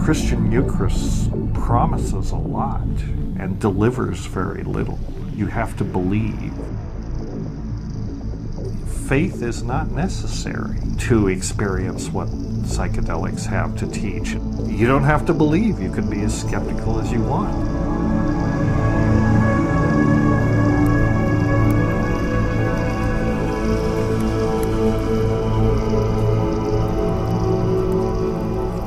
Christian Eucharist promises a lot and delivers very little. You have to believe. Faith is not necessary to experience what psychedelics have to teach. You don't have to believe. You can be as skeptical as you want.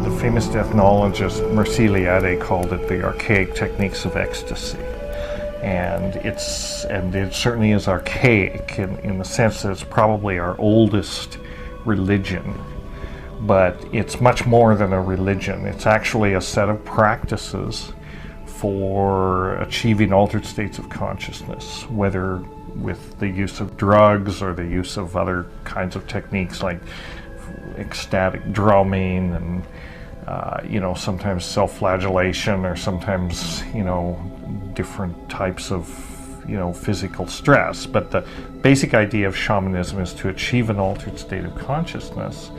The famous ethnologist Muscaria called it the archaic techniques of ecstasy. And it certainly is archaic in the sense that it's probably our oldest religion. But it's much more than a religion. It's actually a set of practices for achieving altered states of consciousness, whether with the use of drugs or the use of other kinds of techniques like ecstatic drumming and sometimes self-flagellation, or sometimes, different types of, physical stress. But the basic idea of shamanism is to achieve an altered state of consciousness,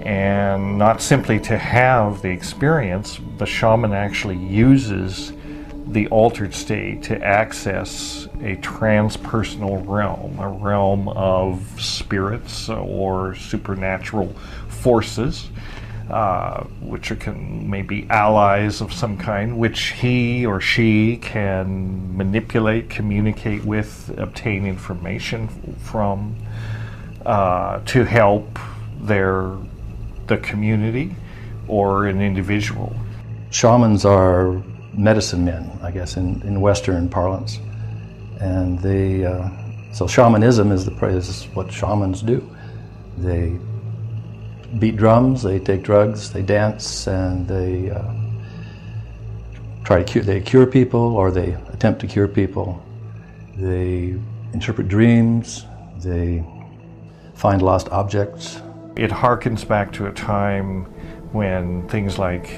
and not simply to have the experience. The shaman actually uses the altered state to access a transpersonal realm, a realm of spirits or supernatural forces, which can maybe allies of some kind, which he or she can manipulate, communicate with, obtain information from, to help the community or an individual. Shamans are medicine men, I guess, in Western parlance, and so shamanism is what shamans do. They beat drums, they take drugs, they dance, and they they cure people, or they attempt to cure people. They interpret dreams, they find lost objects. It harkens back to a time when things like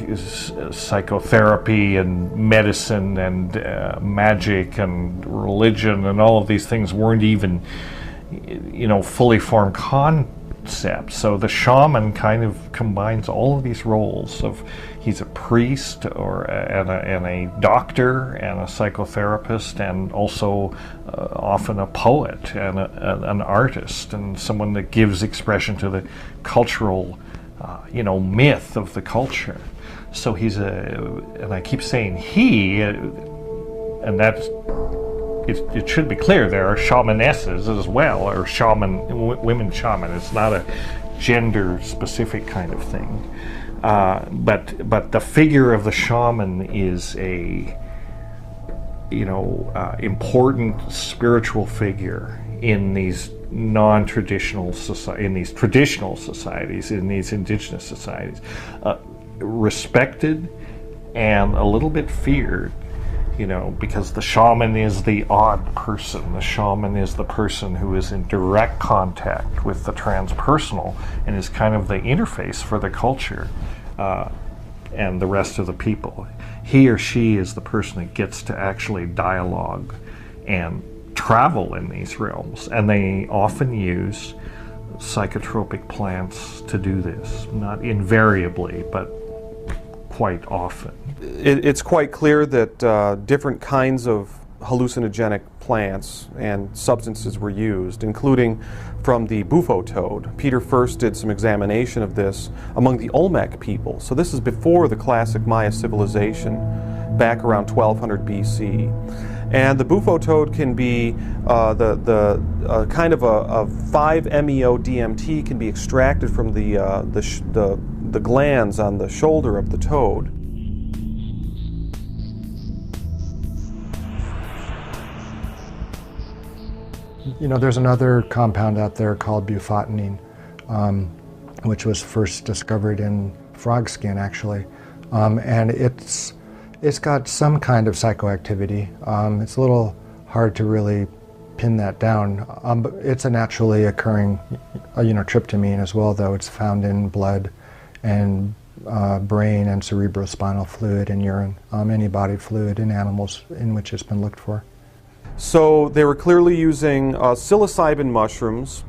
psychotherapy and medicine and magic and religion and all of these things weren't even, fully formed concepts. So the shaman kind of combines all of these roles of he's a priest and a doctor and a psychotherapist, and also often a poet and an artist, and someone that gives expression to the cultural myth of the culture. So and I keep saying he, and that's, it should be clear there are shamanesses as well, or women shaman. It's not a gender-specific kind of thing. But the figure of the shaman is a important spiritual figure in these non-traditional in these traditional societies, in these indigenous societies, respected and a little bit feared, because the shaman is the odd person. The shaman is the person who is in direct contact with the transpersonal and is kind of the interface for the culture and the rest of the people. He or she is the person that gets to actually dialogue and travel in these realms, and they often use psychotropic plants to do this. Not invariably, but quite often. It's quite clear that different kinds of hallucinogenic plants and substances were used, including from the bufo toad. Peter first did some examination of this among the Olmec people. So this is before the classic Maya civilization, back around 1200 BC. And the bufo toad can be kind of a 5-MeO DMT can be extracted from the glands on the shoulder of the toad. There's another compound out there called bufotenine, which was first discovered in frog skin, actually, and it's got some kind of psychoactivity. It's a little hard to really pin that down, but it's a naturally occurring, tryptamine as well, though. It's found in blood and brain and cerebrospinal fluid and urine, any body fluid in animals in which it's been looked for. So they were clearly using psilocybin mushrooms,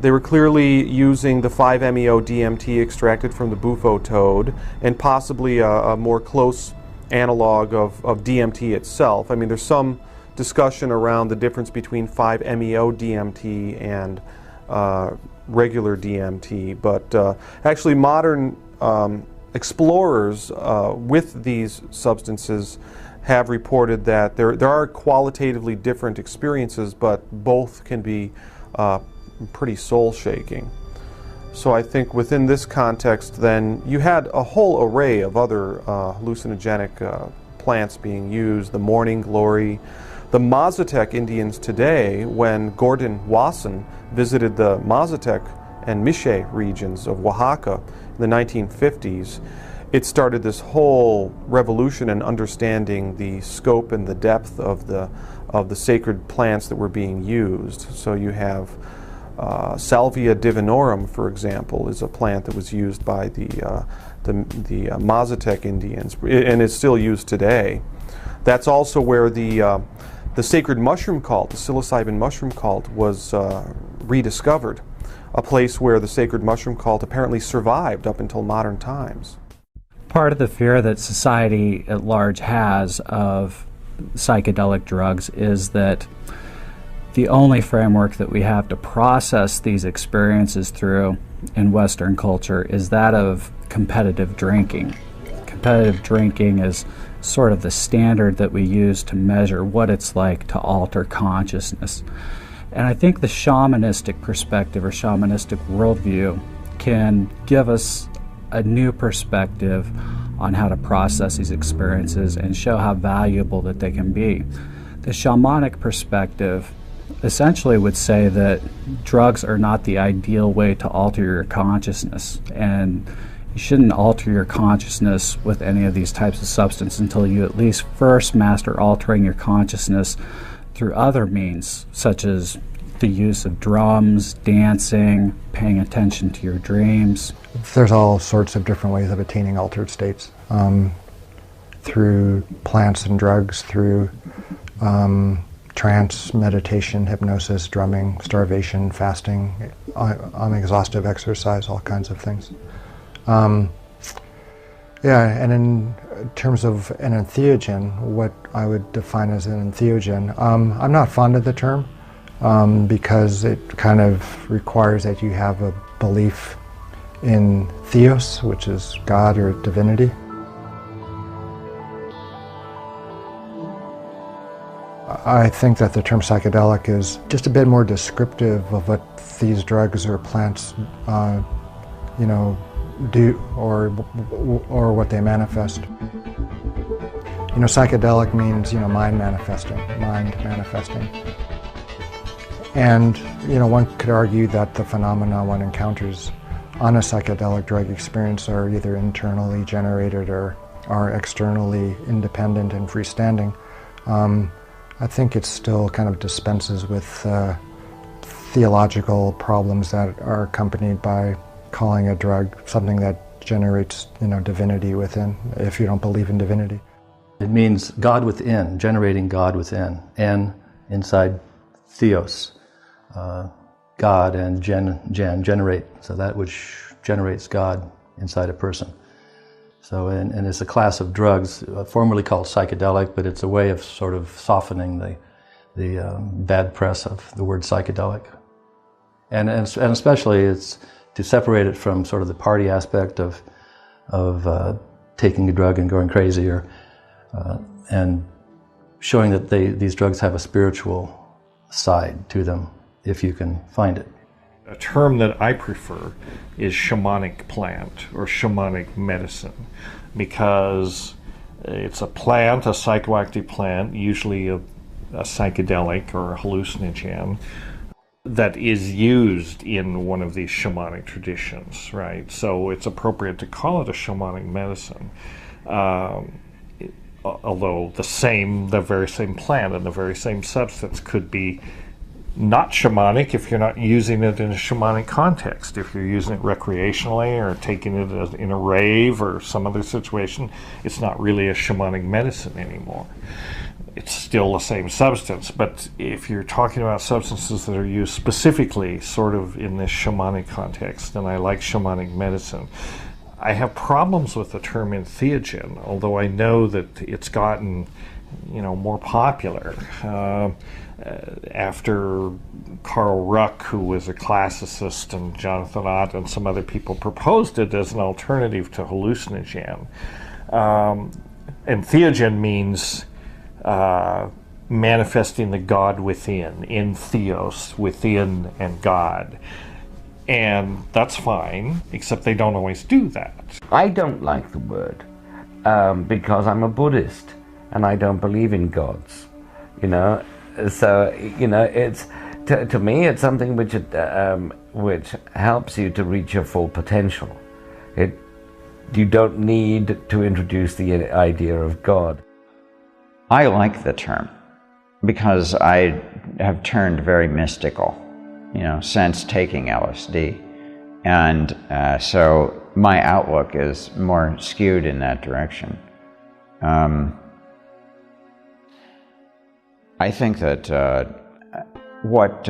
They were clearly using the 5-MeO-DMT extracted from the bufo toad, and possibly a more close analog of DMT itself. I mean, there's some discussion around the difference between 5-MeO-DMT and regular DMT, but actually modern explorers with these substances have reported that there are qualitatively different experiences, but both can be pretty soul-shaking. So I think within this context, then, you had a whole array of other hallucinogenic plants being used, the morning glory. The Mazatec Indians today, when Gordon Wasson visited the Mazatec and Mixe regions of Oaxaca in the 1950s, it started this whole revolution in understanding the scope and the depth of the sacred plants that were being used. So you have Salvia divinorum, for example, is a plant that was used by the Mazatec Indians, and is still used today. That's also where the sacred mushroom cult, the psilocybin mushroom cult, was rediscovered, a place where the sacred mushroom cult apparently survived up until modern times. Part of the fear that society at large has of psychedelic drugs is that the only framework that we have to process these experiences through in Western culture is that of competitive drinking. Competitive drinking is sort of the standard that we use to measure what it's like to alter consciousness. And I think the shamanistic perspective or shamanistic worldview can give us a new perspective on how to process these experiences and show how valuable that they can be. The shamanic perspective essentially would say that drugs are not the ideal way to alter your consciousness, and you shouldn't alter your consciousness with any of these types of substances until you at least first master altering your consciousness through other means, such as the use of drums, dancing, paying attention to your dreams. There's all sorts of different ways of attaining altered states, through plants and drugs, through trance, meditation, hypnosis, drumming, starvation, fasting, exhaustive exercise, all kinds of things. Yeah, and in terms of an entheogen, what I would define as an entheogen, I'm not fond of the term because it kind of requires that you have a belief in theos, which is God or divinity. I think that the term psychedelic is just a bit more descriptive of what these drugs or plants, do or what they manifest. Psychedelic means mind manifesting. And one could argue that the phenomena one encounters on a psychedelic drug experience are either internally generated or are externally independent and freestanding. I think it still kind of dispenses with theological problems that are accompanied by calling a drug something that generates, divinity within, if you don't believe in divinity. It means God within, generating God within, and inside theos, God, and generate, so that which generates God inside a person. So, and it's a class of drugs formerly called psychedelic, but it's a way of sort of softening the bad press of the word psychedelic. And especially it's to separate it from sort of the party aspect of taking a drug and going crazy, and showing that these drugs have a spiritual side to them, if you can find it. A term that I prefer is shamanic plant or shamanic medicine, because it's a plant, a psychoactive plant, usually a psychedelic or a hallucinogen, that is used in one of these shamanic traditions, right? So it's appropriate to call it a shamanic medicine, although the very same plant and the very same substance could be not shamanic if you're not using it in a shamanic context. If you're using it recreationally or taking it in a rave or some other situation, it's not really a shamanic medicine anymore. It's still the same substance, but if you're talking about substances that are used specifically sort of in this shamanic context, then I like shamanic medicine. I have problems with the term entheogen, although I know that it's gotten, more popular. After Carl Ruck, who was a classicist, and Jonathan Ott and some other people proposed it as an alternative to hallucinogen. Entheogen means manifesting the God within, in theos, within and God. And that's fine, except they don't always do that. I don't like the word because I'm a Buddhist and I don't believe in gods, So, it's to me it's something which helps you to reach your full potential. You don't need to introduce the idea of God. I like the term because I have turned very mystical, since taking LSD. And so my outlook is more skewed in that direction. I think that what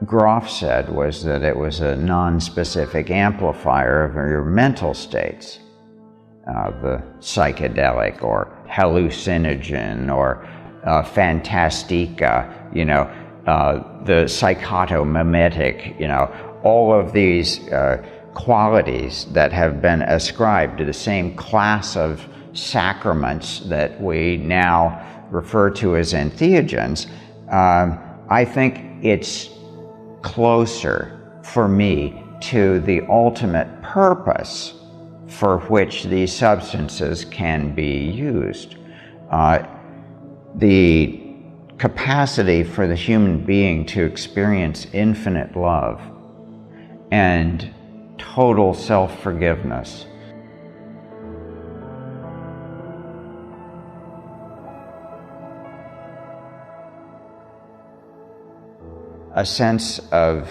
Groff said was that it was a non-specific amplifier of your mental states. The psychedelic or hallucinogen or fantastica, the psychotomimetic, all of these qualities that have been ascribed to the same class of sacraments that we now refer to as entheogens. I think it's closer for me to the ultimate purpose for which these substances can be used. The capacity for the human being to experience infinite love and total self-forgiveness. A sense of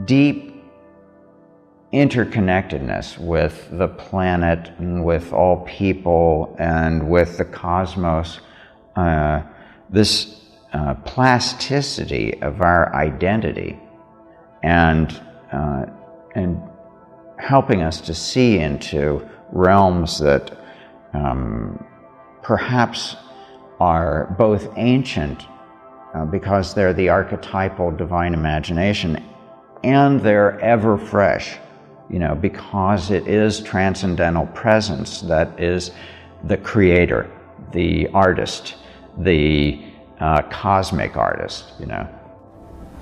deep interconnectedness with the planet and with all people and with the cosmos, this plasticity of our identity and helping us to see into realms that perhaps are both ancient because they're the archetypal divine imagination, and they're ever fresh, because it is transcendental presence that is the creator, the artist, the cosmic artist,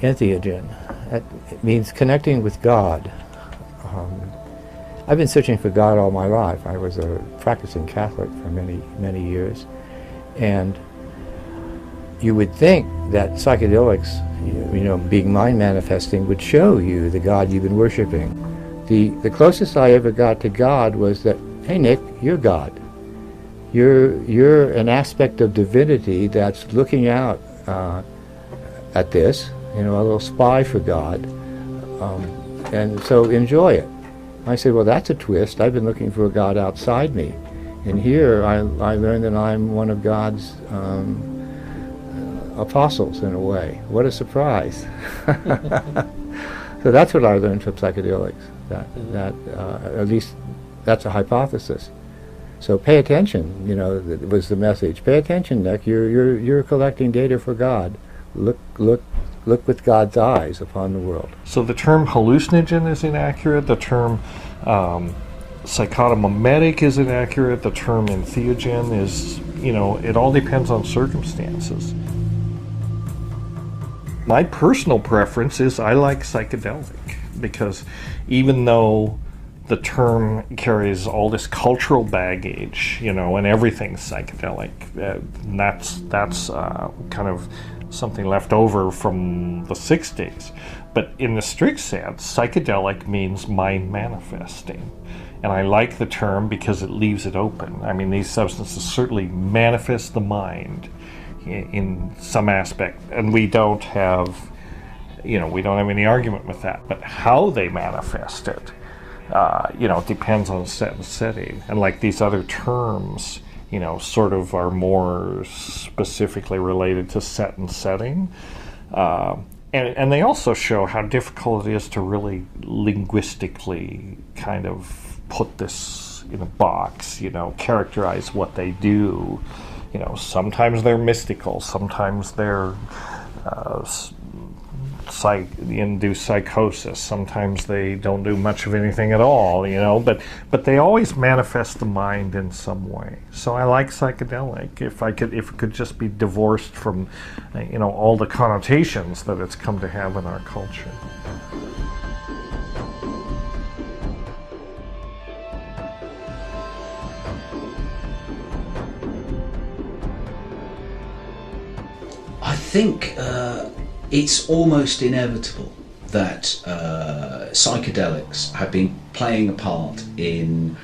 Entheogen. It means connecting with God. I've been searching for God all my life. I was a practicing Catholic for many, many years, and you would think that psychedelics, being mind manifesting, would show you the God you've been worshiping. The closest I ever got to God was that, hey Nick, you're God. You're an aspect of divinity that's looking out at this, a little spy for God, and so enjoy it. I said, well, that's a twist. I've been looking for a God outside me, and here I learned that I'm one of God's apostles in a way. What a surprise! So that's what I learned from psychedelics. That at least that's a hypothesis. So pay attention. Was the message. Pay attention, Nick. You're collecting data for God. Look with God's eyes upon the world. So the term hallucinogen is inaccurate. The term psychotomimetic is inaccurate. The term entheogen is, it all depends on circumstances. My personal preference is I like psychedelic because even though the term carries all this cultural baggage, and everything's psychedelic, that's kind of something left over from the 60s. But in the strict sense, psychedelic means mind manifesting. And I like the term because it leaves it open. I mean, these substances certainly manifest the mind in some aspect, and we don't have we don't have any argument with that. But how they manifest it, depends on set and setting. And like these other terms, sort of are more specifically related to set and setting. And they also show how difficult it is to really linguistically kind of put this in a box, characterize what they do. Sometimes they're mystical, sometimes they're induce psychosis, sometimes they don't do much of anything at all, but they always manifest the mind in some way. So I like psychedelic if it could just be divorced from all the connotations that it's come to have in our culture. I think it's almost inevitable that psychedelics have been playing a part in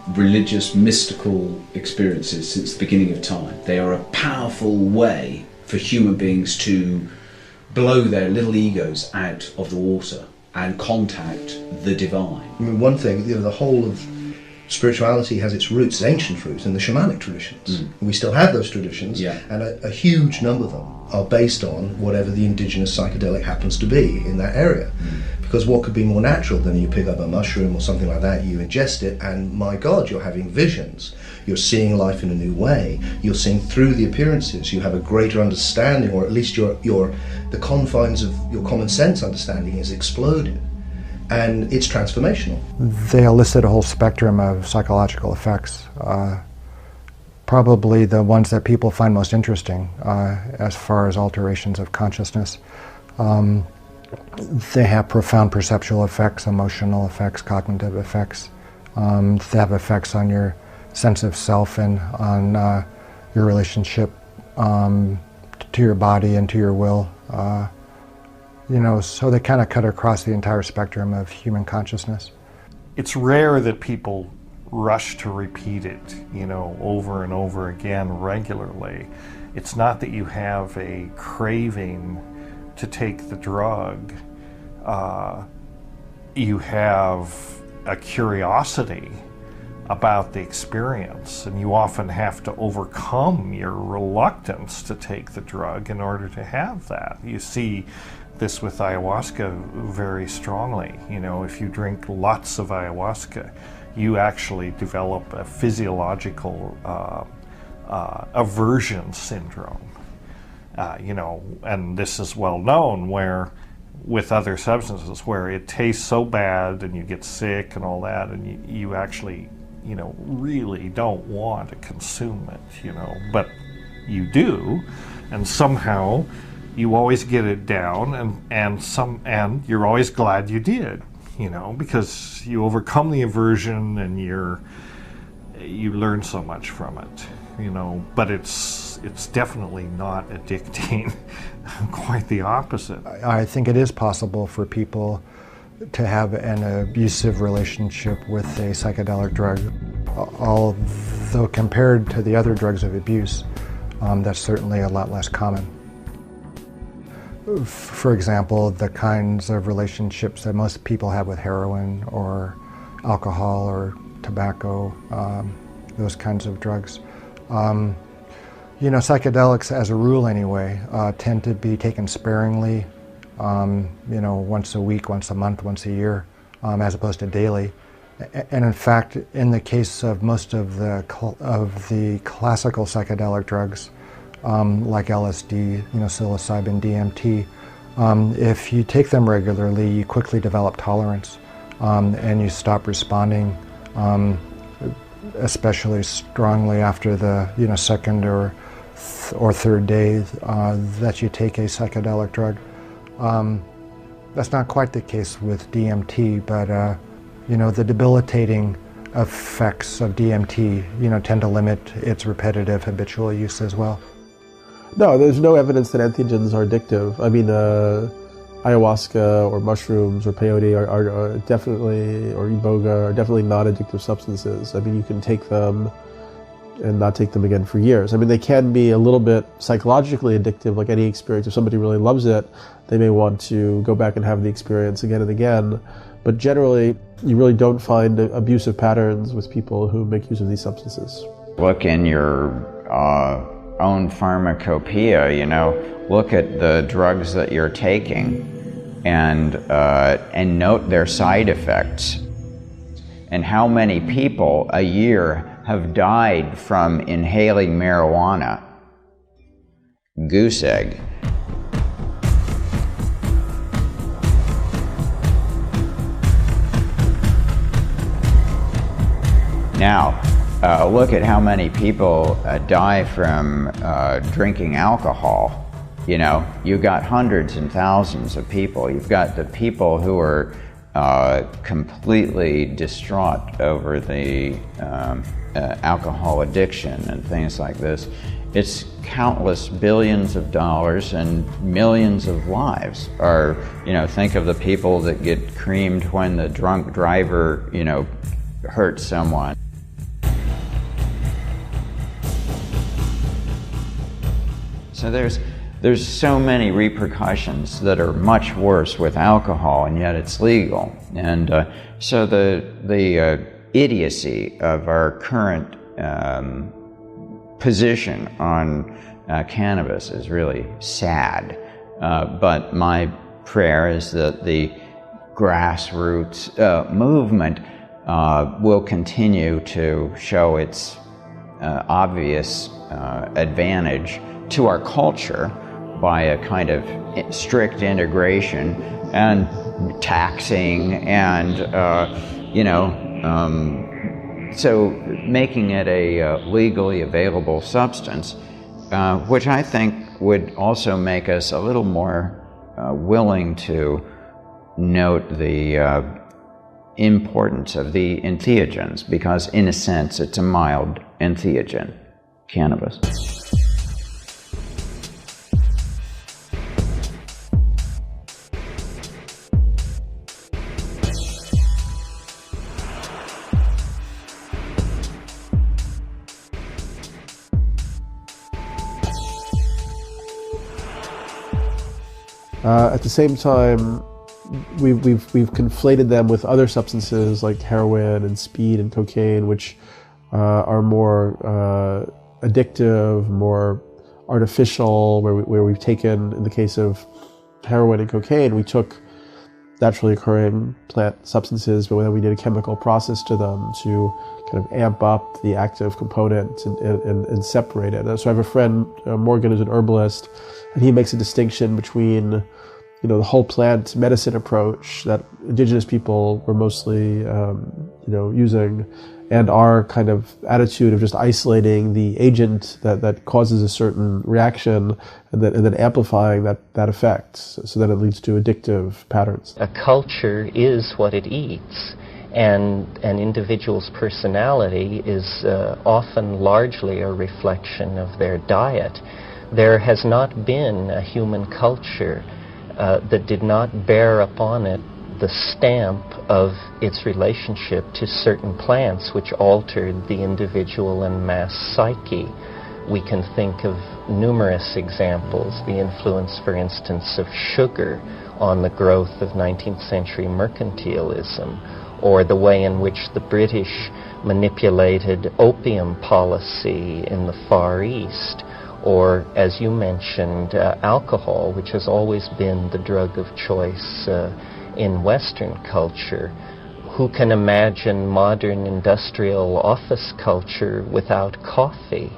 religious, mystical experiences since the beginning of time. They are a powerful way for human beings to blow their little egos out of the water and contact the divine. I mean, one thing, the whole of spirituality has its roots, ancient roots, in the shamanic traditions. We still have those traditions, and a huge number of them are based on whatever the indigenous psychedelic happens to be in that area. Because what could be more natural than you pick up a mushroom or something like that, you ingest it, and my God, you're having visions. You're seeing life in a new way. You're seeing through the appearances. You have a greater understanding, or at least the confines of your common sense understanding is exploded. And it's transformational. They elicit a whole spectrum of psychological effects. Probably the ones that people find most interesting as far as alterations of consciousness. They have profound perceptual effects, emotional effects, cognitive effects. They have effects on your sense of self and on your relationship to your body and to your will. So they kind of cut across the entire spectrum of human consciousness. It's rare that people rush to repeat it, over and over again regularly. It's not that you have a craving to take the drug. You have a curiosity about the experience, and you often have to overcome your reluctance to take the drug in order to have that. You see this with ayahuasca very strongly. If you drink lots of ayahuasca, you actually develop a physiological aversion syndrome. And this is well known where with other substances where it tastes so bad and you get sick and all that, and you actually, really don't want to consume it, but you do, and somehow you always get it down, and you're always glad you did, because you overcome the aversion and you learn so much from it, but it's definitely not addicting. Quite the opposite. I think it is possible for people to have an abusive relationship with a psychedelic drug, although compared to the other drugs of abuse, that's certainly a lot less common. For example, the kinds of relationships that most people have with heroin or alcohol or tobacco, those kinds of drugs. Psychedelics, as a rule anyway, tend to be taken sparingly, once a week, once a month, once a year, as opposed to daily. And in fact, in the case of most of the classical psychedelic drugs, like LSD, psilocybin, DMT, if you take them regularly, you quickly develop tolerance, and you stop responding, especially strongly after the second or third day that you take a psychedelic drug. That's not quite the case with DMT, but the debilitating effects of DMT, tend to limit its repetitive habitual use as well. No, there's no evidence that entheogens are addictive. I mean, ayahuasca or mushrooms or peyote are definitely, or iboga, are definitely not addictive substances. I mean, you can take them and not take them again for years. I mean, they can be a little bit psychologically addictive, like any experience. If somebody really loves it, they may want to go back and have the experience again and again. But generally, you really don't find abusive patterns with people who make use of these substances. Look in your own pharmacopoeia, you know, look at the drugs that you're taking and note their side effects. And how many people a year have died from inhaling marijuana? Goose egg. Now, look at how many people die from drinking alcohol. You know, you've got hundreds and thousands of people. You've got the people who are completely distraught over the alcohol addiction and things like this. It's countless billions of dollars and millions of lives. Or, you know, think of the people that get creamed when the drunk driver, you know, hurts someone. So there's so many repercussions that are much worse with alcohol, and yet it's legal. And so the idiocy of our current position on cannabis is really sad. But my prayer is that the grassroots movement will continue to show its obvious advantage to our culture by a kind of strict integration and taxing and, so making it a legally available substance, which I think would also make us a little more willing to note the importance of the entheogens, because in a sense it's a mild entheogen, cannabis. At the same time, we've conflated them with other substances like heroin and speed and cocaine, which are more addictive, more artificial, where we've taken, in the case of heroin and cocaine, we took naturally occurring plant substances, but then we did a chemical process to them to kind of amp up the active component and separate it. So I have a friend, Morgan, who's an herbalist, and he makes a distinction between, the whole plant medicine approach that indigenous people were mostly, using, and our kind of attitude of just isolating the agent that causes a certain reaction and then amplifying that effect so that it leads to addictive patterns. A culture is what it eats, and an individual's personality is often largely a reflection of their diet. There has not been a human culture that did not bear upon it the stamp of its relationship to certain plants which altered the individual and mass psyche. We can think of numerous examples, the influence, for instance, of sugar on the growth of 19th century mercantilism, or the way in which the British manipulated opium policy in the Far East, or, as you mentioned, alcohol, which has always been the drug of choice in Western culture. Who can imagine modern industrial office culture without coffee?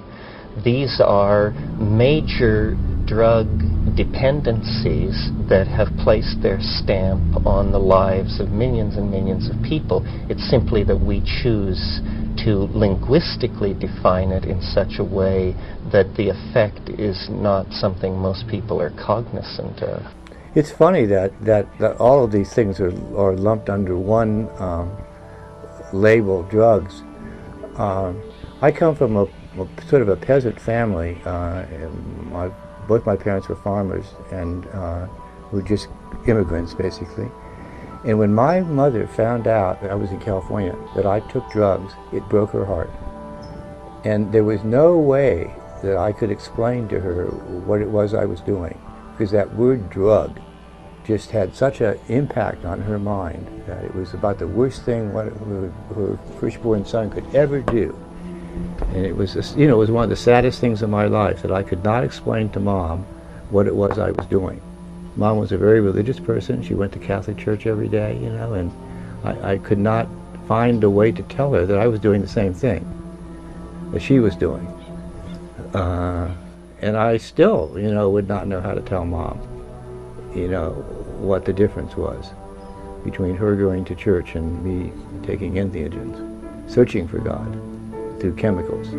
These are major drug dependencies that have placed their stamp on the lives of millions and millions of people. It's simply that we choose to linguistically define it in such a way that the effect is not something most people are cognizant of. It's funny that all of these things are lumped under one label, drugs. I come from a sort of a peasant family. Both my parents were farmers and were just immigrants, basically. And when my mother found out that I was in California, that I took drugs, it broke her heart. And there was no way that I could explain to her what it was I was doing, because that word drug just had such an impact on her mind that it was about the worst thing her firstborn son could ever do. And it was, it was one of the saddest things in my life that I could not explain to Mom what it was I was doing. Mom was a very religious person. She went to Catholic church every day, and I could not find a way to tell her that I was doing the same thing that she was doing. And I still, would not know how to tell Mom, what the difference was between her going to church and me taking entheogens, searching for God through chemicals.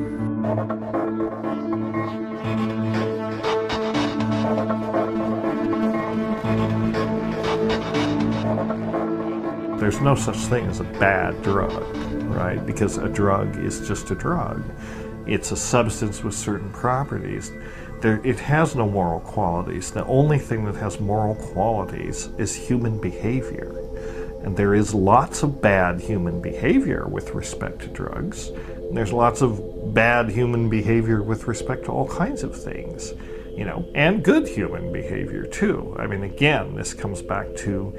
There's no such thing as a bad drug, right? Because a drug is just a drug. It's a substance with certain properties. It has no moral qualities. The only thing that has moral qualities is human behavior. And there is lots of bad human behavior with respect to drugs. And there's lots of bad human behavior with respect to all kinds of things, and good human behavior too. I mean, again, this comes back to,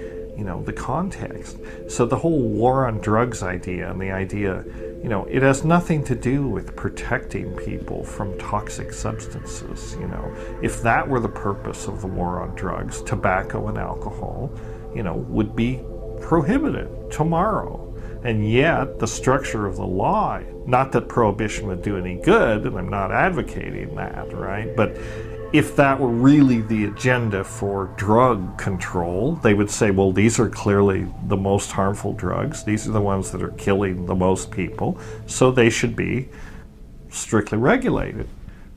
the context. So the whole war on drugs idea and the idea, it has nothing to do with protecting people from toxic substances. If that were the purpose of the war on drugs, tobacco and alcohol, would be prohibited tomorrow. And yet the structure of the law, not that prohibition would do any good, and I'm not advocating that, right? But if that were really the agenda for drug control, they would say, well, these are clearly the most harmful drugs. These are the ones that are killing the most people, so they should be strictly regulated.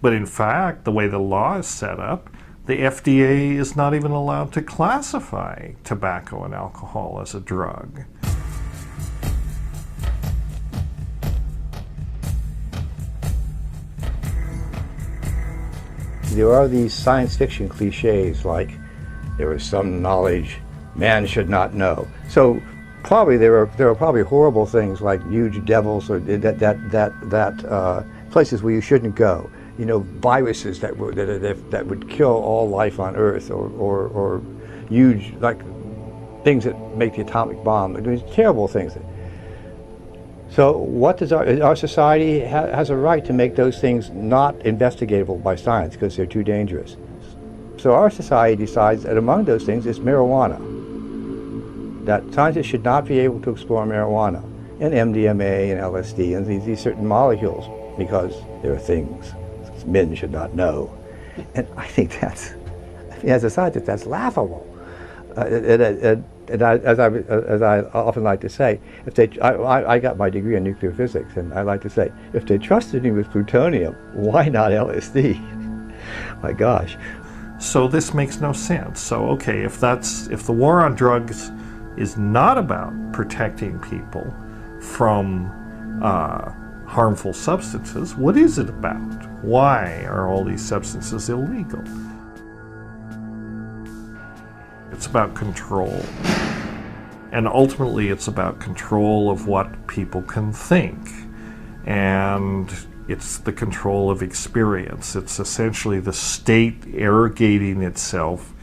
But in fact, the way the law is set up, the FDA is not even allowed to classify tobacco and alcohol as a drug. There are these science fiction cliches like, there is some knowledge man should not know. So probably there are probably horrible things like huge devils or that places where you shouldn't go. Viruses that would kill all life on Earth, or huge things that make the atomic bomb. These terrible things. So what does our society has a right to make those things not investigatable by science because they're too dangerous. So our society decides that among those things is marijuana. That scientists should not be able to explore marijuana and MDMA and LSD and these certain molecules because there are things men should not know. And I think as a scientist, that's laughable. And as I often like to say, I got my degree in nuclear physics, and I like to say, if they trusted me with plutonium, why not LSD? My gosh. So this makes no sense. So okay, if the war on drugs is not about protecting people from harmful substances, what is it about? Why are all these substances illegal? It's about control. And ultimately it's about control of what people can think. And it's the control of experience. It's essentially the state arrogating itself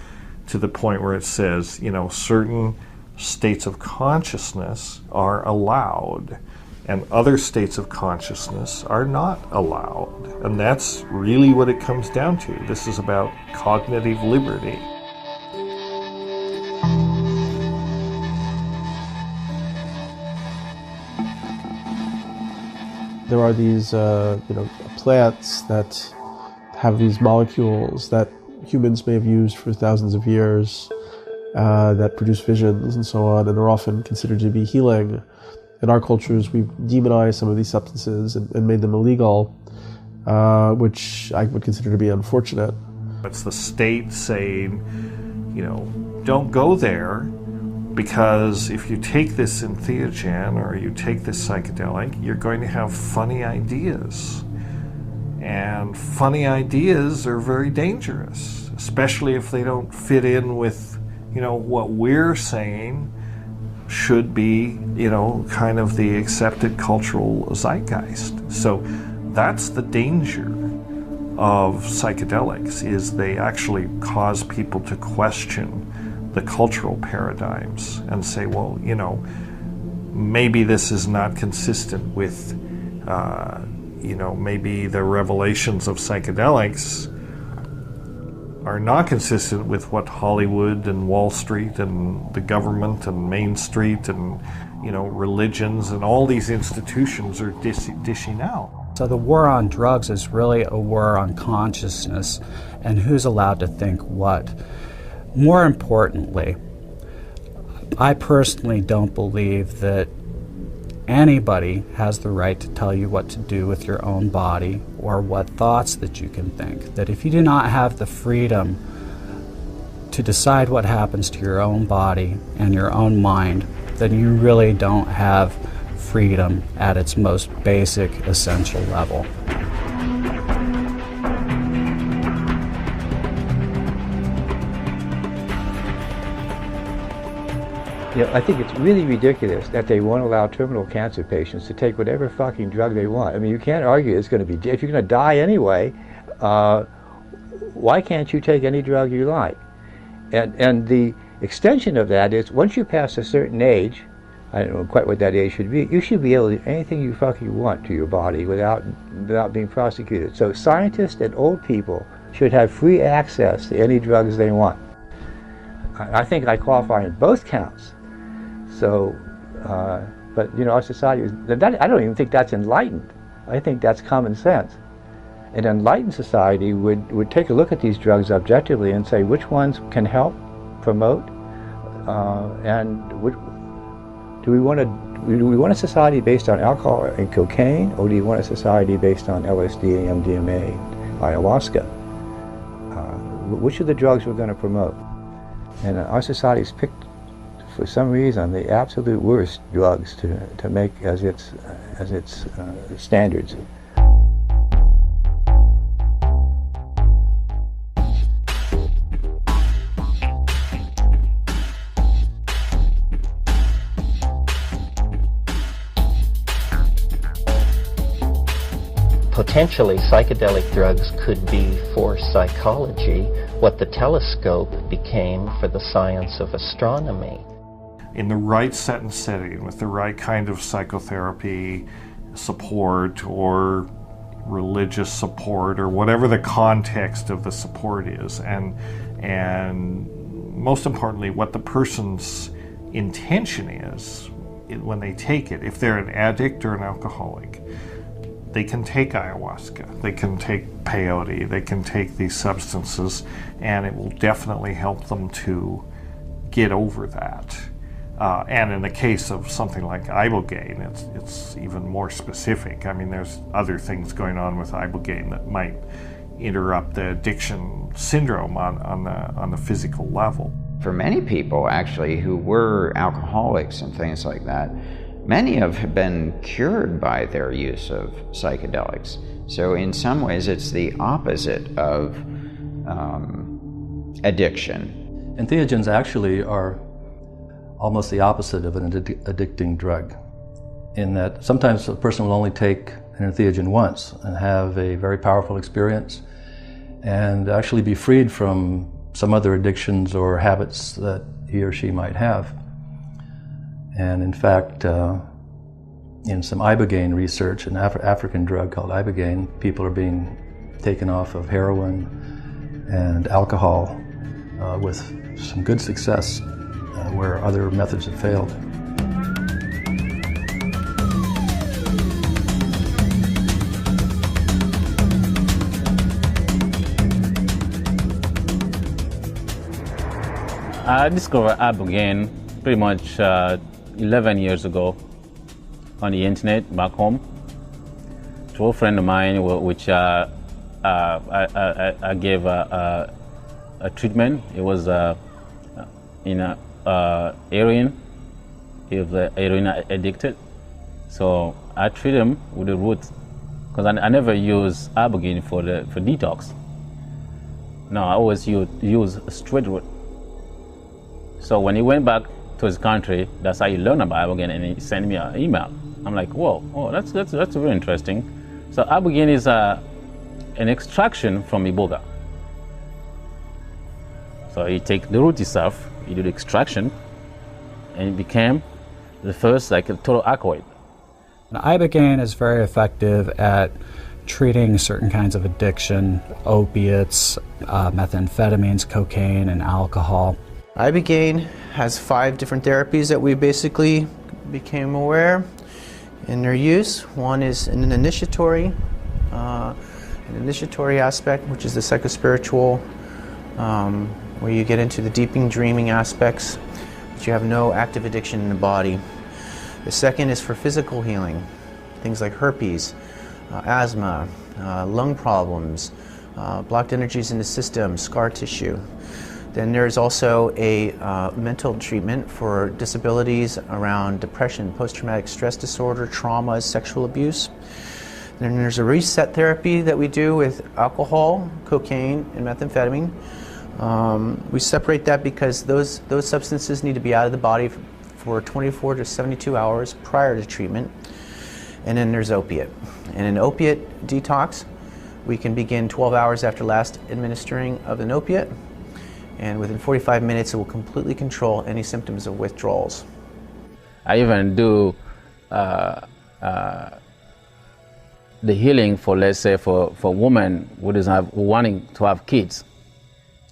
to the point where it says, certain states of consciousness are allowed and other states of consciousness are not allowed. And that's really what it comes down to. This is about cognitive liberty. There are these, plants that have these molecules that humans may have used for thousands of years that produce visions and so on, and they're often considered to be healing. In our cultures, we've demonized some of these substances and made them illegal, which I would consider to be unfortunate. It's the state saying, don't go there, because if you take this entheogen or you take this psychedelic, you're going to have funny ideas. And funny ideas are very dangerous, especially if they don't fit in with, what we're saying should be, kind of the accepted cultural zeitgeist. So that's the danger of psychedelics, is they actually cause people to question the cultural paradigms and say, well, you know, maybe this is not consistent with, you know, maybe the revelations of psychedelics are not consistent with what Hollywood and Wall Street and the government and Main Street and, you know, religions and all these institutions are dishing out. So the war on drugs is really a war on consciousness and who's allowed to think what. More importantly, I personally don't believe that anybody has the right to tell you what to do with your own body or what thoughts that you can think. That if you do not have the freedom to decide what happens to your own body and your own mind, then you really don't have freedom at its most basic, essential level. You know, I think it's really ridiculous that they won't allow terminal cancer patients to take whatever fucking drug they want. I mean, you can't argue it's going to be, if you're going to die anyway, why can't you take any drug you like? And the extension of that is, once you pass a certain age, I don't know quite what that age should be, you should be able to do anything you fucking want to your body without being prosecuted. So scientists and old people should have free access to any drugs they want. I think I qualify in both counts. So, but you know, our society is, I don't even think that's enlightened. I think that's common sense. An enlightened society would take a look at these drugs objectively and say which ones can help, promote, and do we want a society based on alcohol and cocaine, or do you want a society based on LSD, MDMA, ayahuasca? Which of the drugs we're going to promote? And our society's picked, for some reason, the absolute worst drugs to make as its standards. Potentially, psychedelic drugs could be for psychology what the telescope became for the science of astronomy. In the right set and setting, with the right kind of psychotherapy support or religious support or whatever the context of the support is, and most importantly, what the person's intention is when they take it. If they're an addict or an alcoholic, they can take ayahuasca, they can take peyote, they can take these substances, and it will definitely help them to get over that. And in the case of something like ibogaine, it's even more specific. I mean, there's other things going on with ibogaine that might interrupt the addiction syndrome on the physical level. For many people, actually, who were alcoholics and things like that, many have been cured by their use of psychedelics. So in some ways, it's the opposite of addiction. Entheogens actually are almost the opposite of an addicting drug, in that sometimes a person will only take an entheogen once and have a very powerful experience and actually be freed from some other addictions or habits that he or she might have. And in fact, in some ibogaine research, an African drug called ibogaine, people are being taken off of heroin and alcohol with some good success where other methods have failed. I discovered ibogaine pretty much 11 years ago on the internet back home through a friend of mine, which I gave a treatment. It was heroin. He was heroin addicted, so I treat him with the root, because I never use ibogaine for detox. No, I always use straight root. So when he went back to his country, that's how he learned about ibogaine, and he sent me an email. I'm like, whoa, oh, that's very interesting. So ibogaine is an extraction from iboga. So you take the root itself, you do the extraction, and it became the first like a total alkaloid. Ibogaine is very effective at treating certain kinds of addiction, opiates, methamphetamines, cocaine, and alcohol. Ibogaine has 5 different therapies that we basically became aware in their use. One is an initiatory aspect, which is the psychospiritual, where you get into the deepening dreaming aspects, but you have no active addiction in the body. The second is for physical healing, things like herpes, asthma, lung problems, blocked energies in the system, scar tissue. Then there's also a mental treatment for disabilities around depression, post-traumatic stress disorder, traumas, sexual abuse. Then there's a reset therapy that we do with alcohol, cocaine, and methamphetamine. We separate that because those substances need to be out of the body for 24 to 72 hours prior to treatment. And then there's opiate. And in opiate detox, we can begin 12 hours after last administering of an opiate, and within 45 minutes it will completely control any symptoms of withdrawals. I even do the healing for, let's say, for women who doesn't have, wanting to have kids,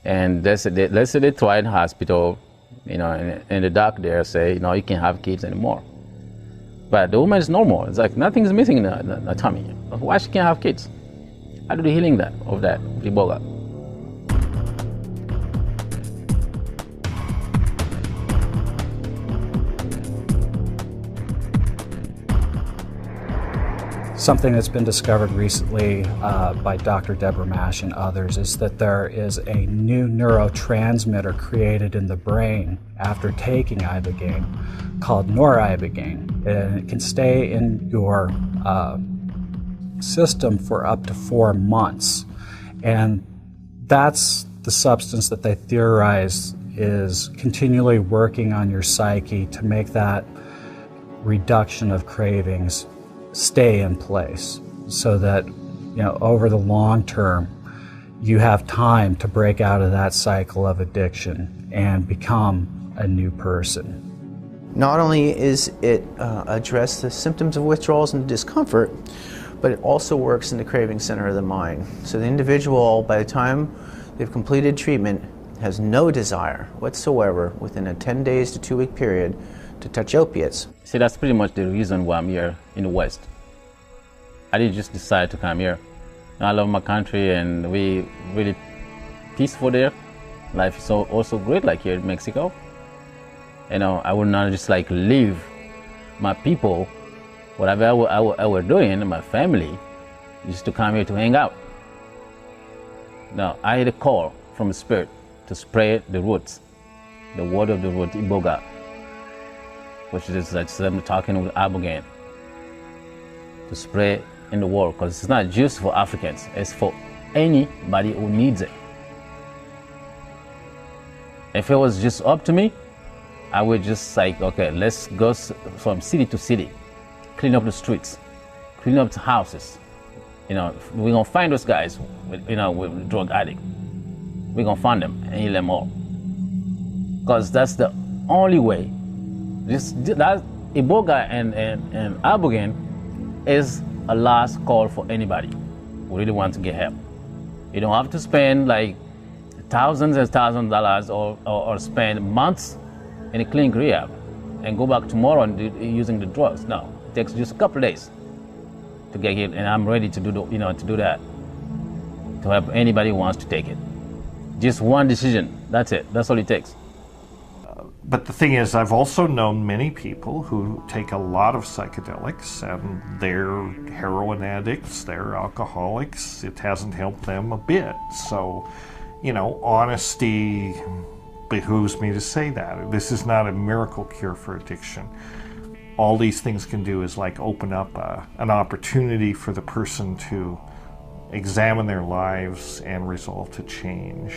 and let's say they try in hospital, you know, and the doctor there say, you know, you can't have kids anymore. But the woman is normal. It's like nothing's missing in the tummy. Why she can't have kids? I do the healing of that iboga. Something that's been discovered recently by Dr. Deborah Mash and others is that there is a new neurotransmitter created in the brain after taking ibogaine called noribogaine. And it can stay in your system for up to 4 months. And that's the substance that they theorize is continually working on your psyche to make that reduction of cravings stay in place, so that, you know, over the long term you have time to break out of that cycle of addiction and become a new person. Not only is it address the symptoms of withdrawals and discomfort, but it also works in the craving center of the mind. So the individual, by the time they've completed treatment, has no desire whatsoever within a 10 days to 2 week period to touch opiates. See, that's pretty much the reason why I'm here in the West. I didn't just decide to come here. I love my country and we really peaceful there. Life is also great like here in Mexico. You know, I would not just like leave my people, whatever I were doing, my family, just to come here to hang out. Now, I had a call from the Spirit to spread the roots, the word of the root, iboga, which is like them talking with ibogaine, to spread in the world, because it's not just for Africans, it's for anybody who needs it. If it was just up to me, I would just like, okay, let's go from city to city, clean up the streets, clean up the houses. You know, we're gonna find those guys with, you know, with drug addict. We're gonna find them and heal them all. Because that's the only way. That iboga and ibogaine is a last call for anybody who really wants to get help. You don't have to spend like thousands and thousands of dollars or spend months in a clinic rehab and go back tomorrow and using the drugs. No, it takes just a couple of days to get healed, and I'm ready to do that, to help anybody who wants to take it. Just one decision, that's it, that's all it takes. But the thing is, I've also known many people who take a lot of psychedelics and they're heroin addicts, they're alcoholics, it hasn't helped them a bit. So, you know, honesty behooves me to say that. This is not a miracle cure for addiction. All these things can do is like open up an opportunity for the person to examine their lives and resolve to change,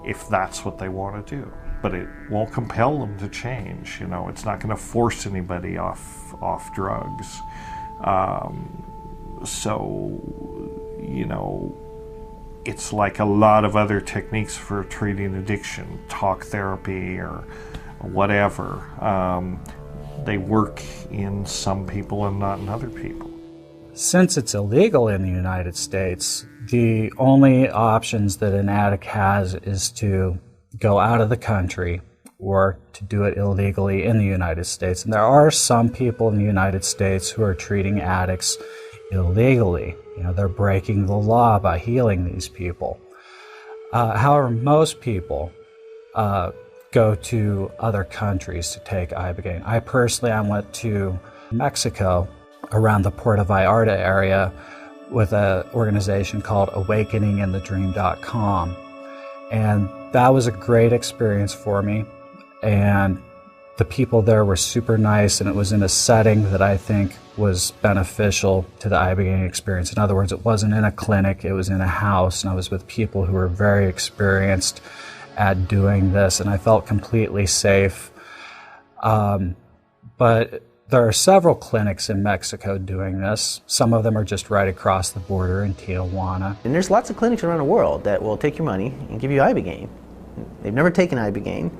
if that's what they want to do. But it won't compel them to change. You know, it's not going to force anybody off drugs. So, you know, it's like a lot of other techniques for treating addiction, talk therapy or whatever. They work in some people and not in other people. Since it's illegal in the United States, the only options that an addict has is to go out of the country or to do it illegally in the United States. And there are some people in the United States who are treating addicts illegally. You know, they're breaking the law by healing these people. However, most people go to other countries to take Ibogaine. I personally, I went to Mexico around the Puerto Vallarta area with an organization called awakeninginthedream.com. And that was a great experience for me. And the people there were super nice, and it was in a setting that I think was beneficial to the Ibogaine experience. In other words, it wasn't in a clinic, it was in a house, and I was with people who were very experienced at doing this, and I felt completely safe. But there are several clinics in Mexico doing this. Some of them are just right across the border in Tijuana. And there's lots of clinics around the world that will take your money and give you Ibogaine. They've never taken Ibogaine.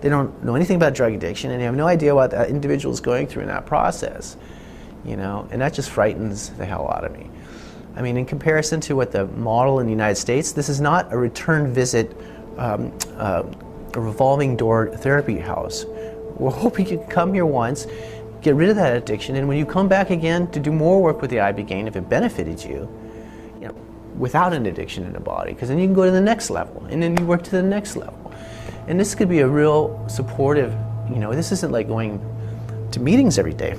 They don't know anything about drug addiction, and they have no idea what that individual is going through in that process. You know, and that just frightens the hell out of me. I mean, in comparison to what the model in the United States, this is not a return visit, a revolving door therapy house. We're hoping you can come here once, get rid of that addiction, and when you come back again to do more work with the Ibogaine, if it benefited you, you know, without an addiction in the body, because then you can go to the next level, and then you work to the next level. And this could be a real supportive, you know, this isn't like going to meetings every day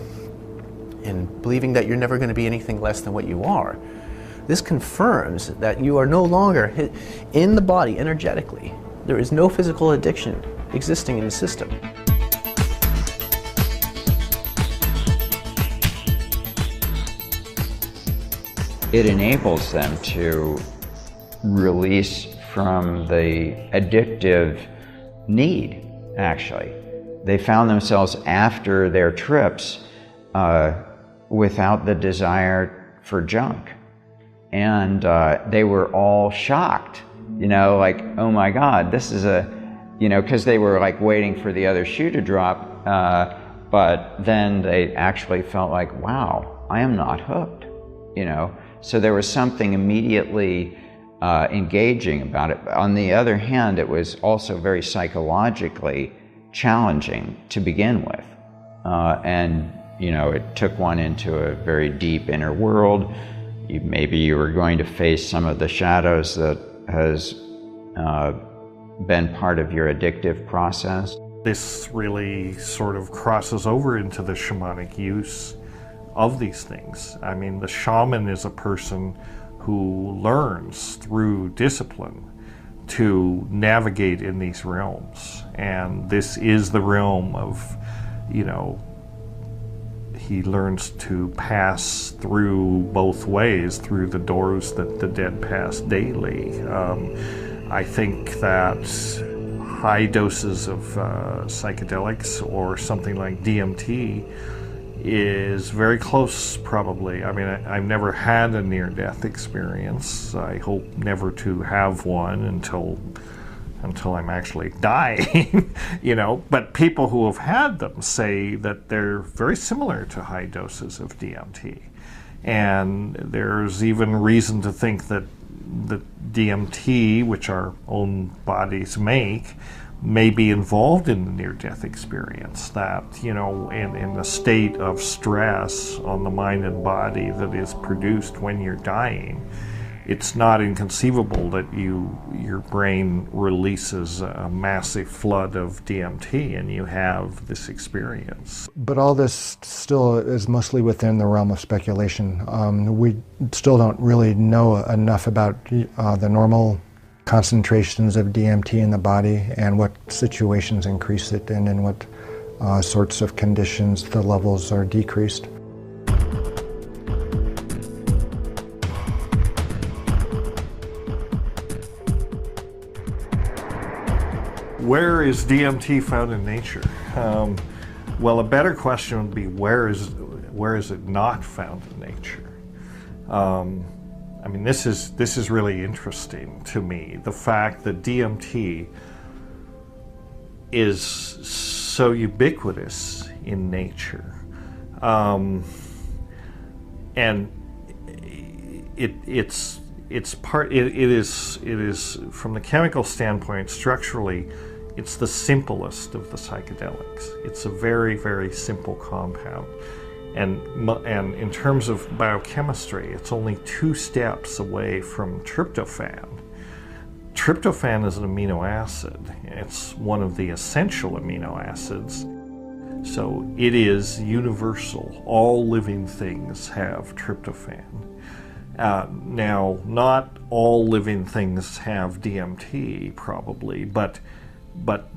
and believing that you're never going to be anything less than what you are. This confirms that you are no longer in the body energetically. There is no physical addiction existing in the system. It enables them to release from the addictive need, actually. They found themselves after their trips without the desire for junk. And they were all shocked, you know, like, oh my God, this is a, you know, because they were like waiting for the other shoe to drop, but then they actually felt like, wow, I am not hooked, you know. So there was something immediately engaging about it. On the other hand, it was also very psychologically challenging to begin with. And, you know, it took one into a very deep inner world. Maybe you were going to face some of the shadows that has been part of your addictive process. This really sort of crosses over into the shamanic use of these things. I mean, the shaman is a person who learns through discipline to navigate in these realms. And this is the realm of, you know, he learns to pass through both ways, through the doors that the dead pass daily. I think that high doses of psychedelics or something like DMT is very close, probably. I mean, I've never had a near-death experience. I hope never to have one until I'm actually dying, you know. But people who have had them say that they're very similar to high doses of DMT. And there's even reason to think that the DMT, which our own bodies make, may be involved in the near-death experience, that, you know, in the state of stress on the mind and body that is produced when you're dying, it's not inconceivable that your brain releases a massive flood of DMT and you have this experience. But all this still is mostly within the realm of speculation. We still don't really know enough about the normal concentrations of DMT in the body and what situations increase it and in what sorts of conditions the levels are decreased. Where is DMT found in nature? Well, a better question would be where is it not found in nature? I mean, this is really interesting to me. The fact that DMT is so ubiquitous in nature, and it is from the chemical standpoint, structurally, it's the simplest of the psychedelics. It's a very, very simple compound. And in terms of biochemistry, it's only 2 steps away from tryptophan. Tryptophan is an amino acid. It's one of the essential amino acids. So it is universal. All living things have tryptophan. Now, not all living things have DMT, probably, but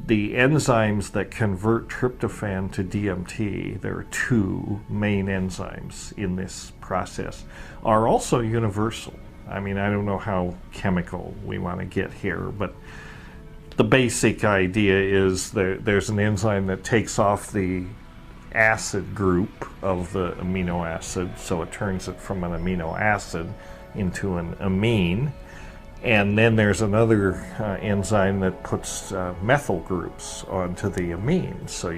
the enzymes that convert tryptophan to DMT, there are 2 main enzymes in this process, are also universal. I mean, I don't know how chemical we want to get here, but the basic idea is there's an enzyme that takes off the acid group of the amino acid, so it turns it from an amino acid into an amine. And then there's another enzyme that puts methyl groups onto the amines. So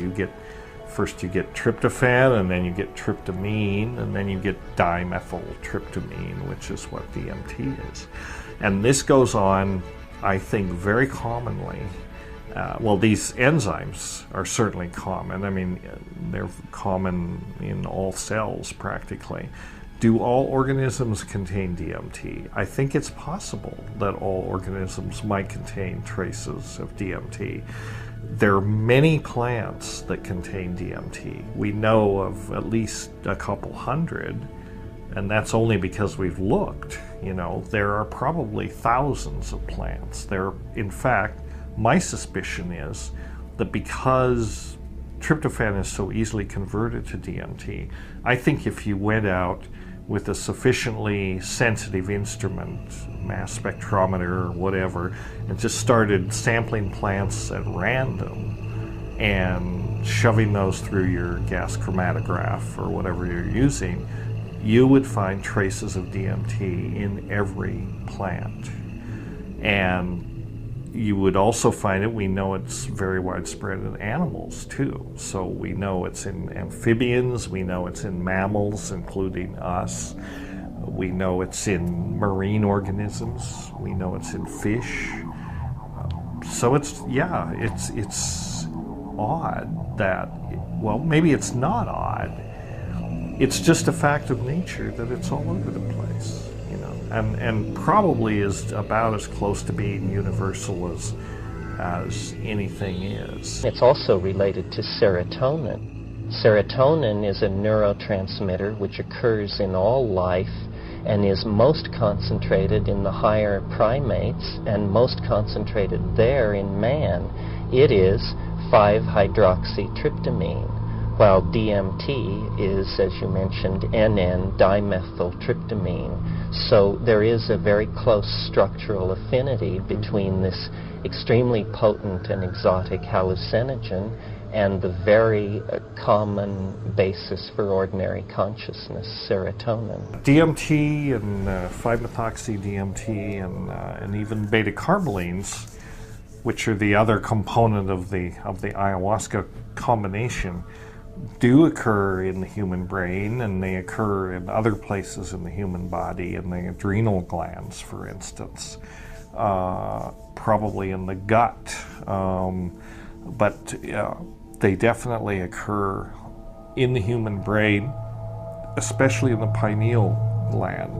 first you get tryptophan, and then you get tryptamine, and then you get dimethyltryptamine, which is what DMT is. And this goes on, I think, very commonly. Well, these enzymes are certainly common. I mean, they're common in all cells practically. Do all organisms contain DMT? I think it's possible that all organisms might contain traces of DMT. There are many plants that contain DMT. We know of at least a couple hundred, and that's only because we've looked. You know, there are probably thousands of plants. In fact, my suspicion is that because tryptophan is so easily converted to DMT, I think if you went out with a sufficiently sensitive instrument, mass spectrometer or whatever, and just started sampling plants at random and shoving those through your gas chromatograph or whatever you're using, you would find traces of DMT in every plant. And you would also find it, we know it's very widespread in animals too. So we know it's in amphibians, we know it's in mammals, including us. We know it's in marine organisms, we know it's in fish. So it's odd that, well, maybe it's not odd. It's just a fact of nature that it's all over the place. And probably is about as close to being universal as anything is. It's also related to serotonin. Serotonin is a neurotransmitter which occurs in all life and is most concentrated in the higher primates and most concentrated there in man. It is 5-hydroxytryptamine, while DMT is, as you mentioned, N,N-dimethyltryptamine. So there is a very close structural affinity between this extremely potent and exotic hallucinogen and the very common basis for ordinary consciousness, serotonin. DMT and 5-methoxy-DMT and even beta-carbolines, which are the other component of the ayahuasca combination, do occur in the human brain, and they occur in other places in the human body, in the adrenal glands, for instance, probably in the gut, but they definitely occur in the human brain, especially in the pineal gland.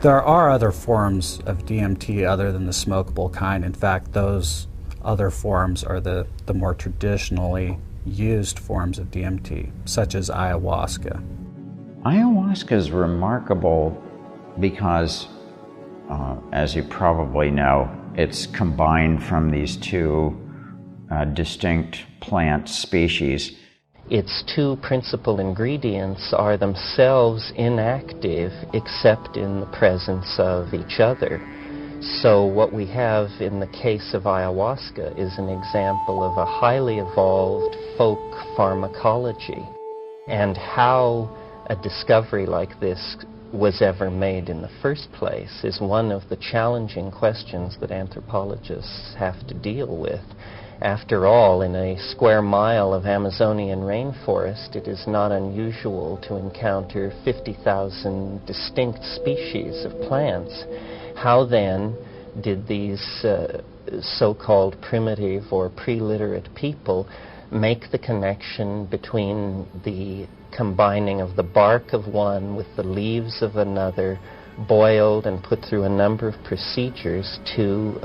There are other forms of DMT other than the smokable kind. In fact, those other forms are the more traditionally used forms of DMT, such as ayahuasca. Ayahuasca is remarkable because, as you probably know, it's combined from these 2 distinct plant species. Its 2 principal ingredients are themselves inactive except in the presence of each other. So what we have in the case of ayahuasca is an example of a highly evolved folk pharmacology, and how a discovery like this was ever made in the first place is one of the challenging questions that anthropologists have to deal with. After all, in a square mile of Amazonian rainforest, it is not unusual to encounter 50,000 distinct species of plants. How then did these so-called primitive or pre-literate people make the connection between the combining of the bark of one with the leaves of another, boiled and put through a number of procedures to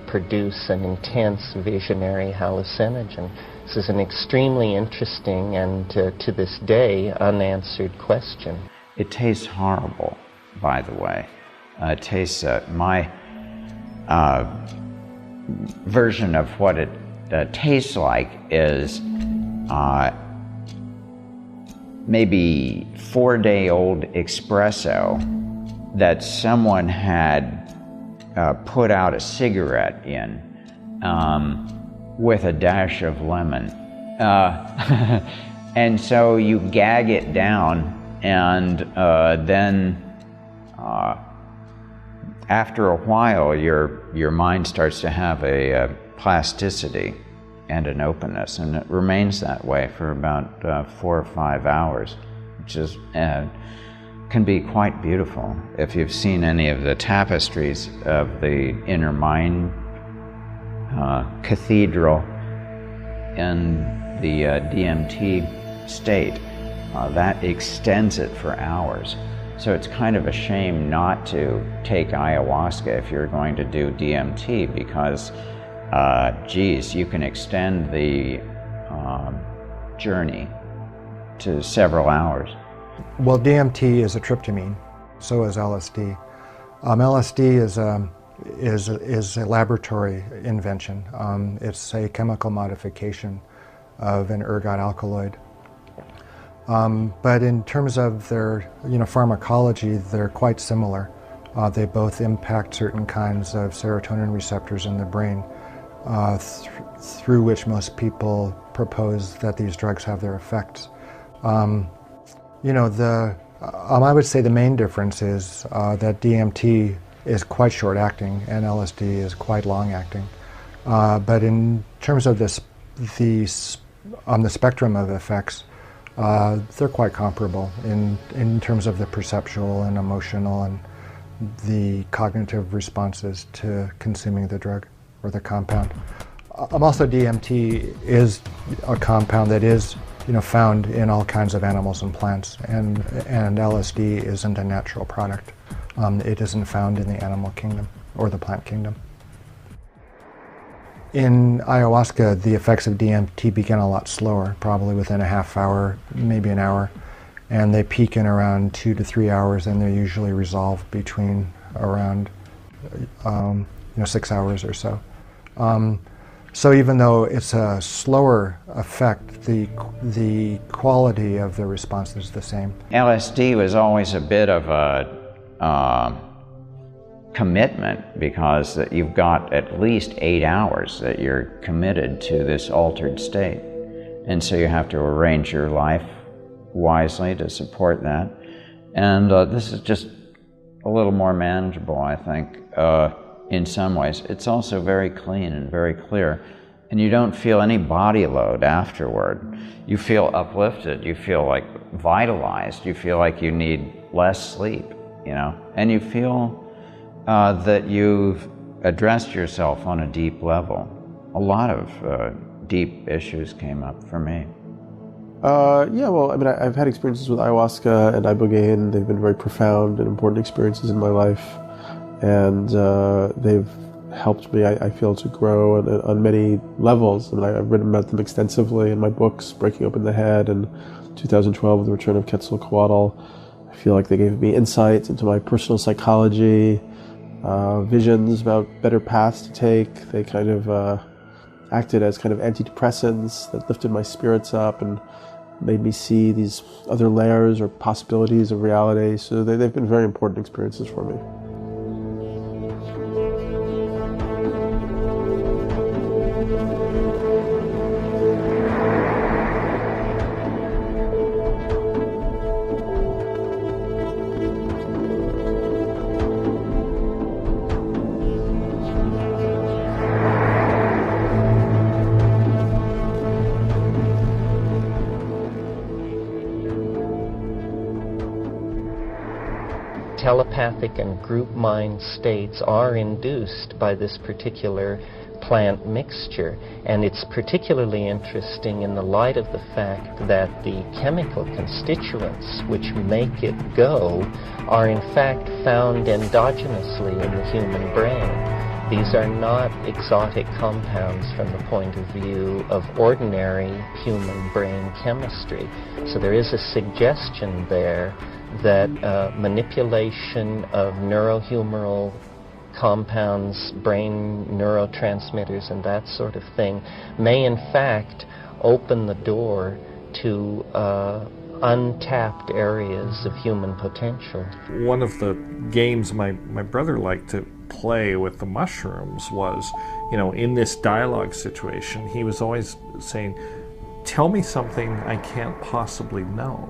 produce an intense visionary hallucinogen? This is an extremely interesting and to this day unanswered question. It tastes horrible, by the way. It tastes, my version of what it tastes like is maybe 4-day-old espresso that someone had put out a cigarette in with a dash of lemon. And so you gag it down, and then after a while your mind starts to have a plasticity and an openness, and it remains that way for about 4 or 5 hours, which is can be quite beautiful. If you've seen any of the tapestries of the inner mind cathedral in the DMT state, that extends it for hours. So it's kind of a shame not to take ayahuasca if you're going to do DMT, because geez, you can extend the journey to several hours. Well, DMT is a tryptamine, so is LSD. LSD is a laboratory invention. It's a chemical modification of an ergot alkaloid. But in terms of their pharmacology, they're quite similar. They both impact certain kinds of serotonin receptors in the brain, through which most people propose that these drugs have their effects. I would say the main difference is that DMT is quite short-acting and LSD is quite long-acting. But in terms of on the spectrum of effects, they're quite comparable in terms of the perceptual and emotional and the cognitive responses to consuming the drug or the compound. Also, DMT is a compound that is found in all kinds of animals and plants, and LSD isn't a natural product. It isn't found in the animal kingdom or the plant kingdom. In ayahuasca, the effects of DMT begin a lot slower, probably within a half hour, maybe an hour, and they peak in around 2 to 3 hours, and they're usually resolved between around 6 hours or so. So even though it's a slower effect, the quality of the response is the same. LSD was always a bit of a commitment, because you've got at least 8 hours that you're committed to this altered state. And so you have to arrange your life wisely to support that. And this is just a little more manageable, I think, in some ways. It's also very clean and very clear. And you don't feel any body load afterward. You feel uplifted, you feel like vitalized, you feel like you need less sleep, and you feel that you've addressed yourself on a deep level. A lot of deep issues came up for me. Yeah, well, I mean, I've had experiences with ayahuasca and ibogaine. They've been very profound and important experiences in my life, and they've helped me, I feel, to grow on many levels. I mean, I've written about them extensively in my books, Breaking Open the Head, and 2012, The Return of Quetzalcoatl. I feel like they gave me insights into my personal psychology, visions about better paths to take. They kind of acted as kind of antidepressants that lifted my spirits up and made me see these other layers or possibilities of reality. So they've been very important experiences for me. telepathic and group mind states are induced by this particular plant mixture. And it's particularly interesting in the light of the fact that the chemical constituents which make it go are in fact found endogenously in the human brain. These are not exotic compounds from the point of view of ordinary human brain chemistry. So there is a suggestion there that manipulation of neurohumoral compounds, brain neurotransmitters, and that sort of thing may in fact open the door to untapped areas of human potential. One of the games my brother liked to play with the mushrooms was, you know, in this dialogue situation, he was always saying, tell me something I can't possibly know,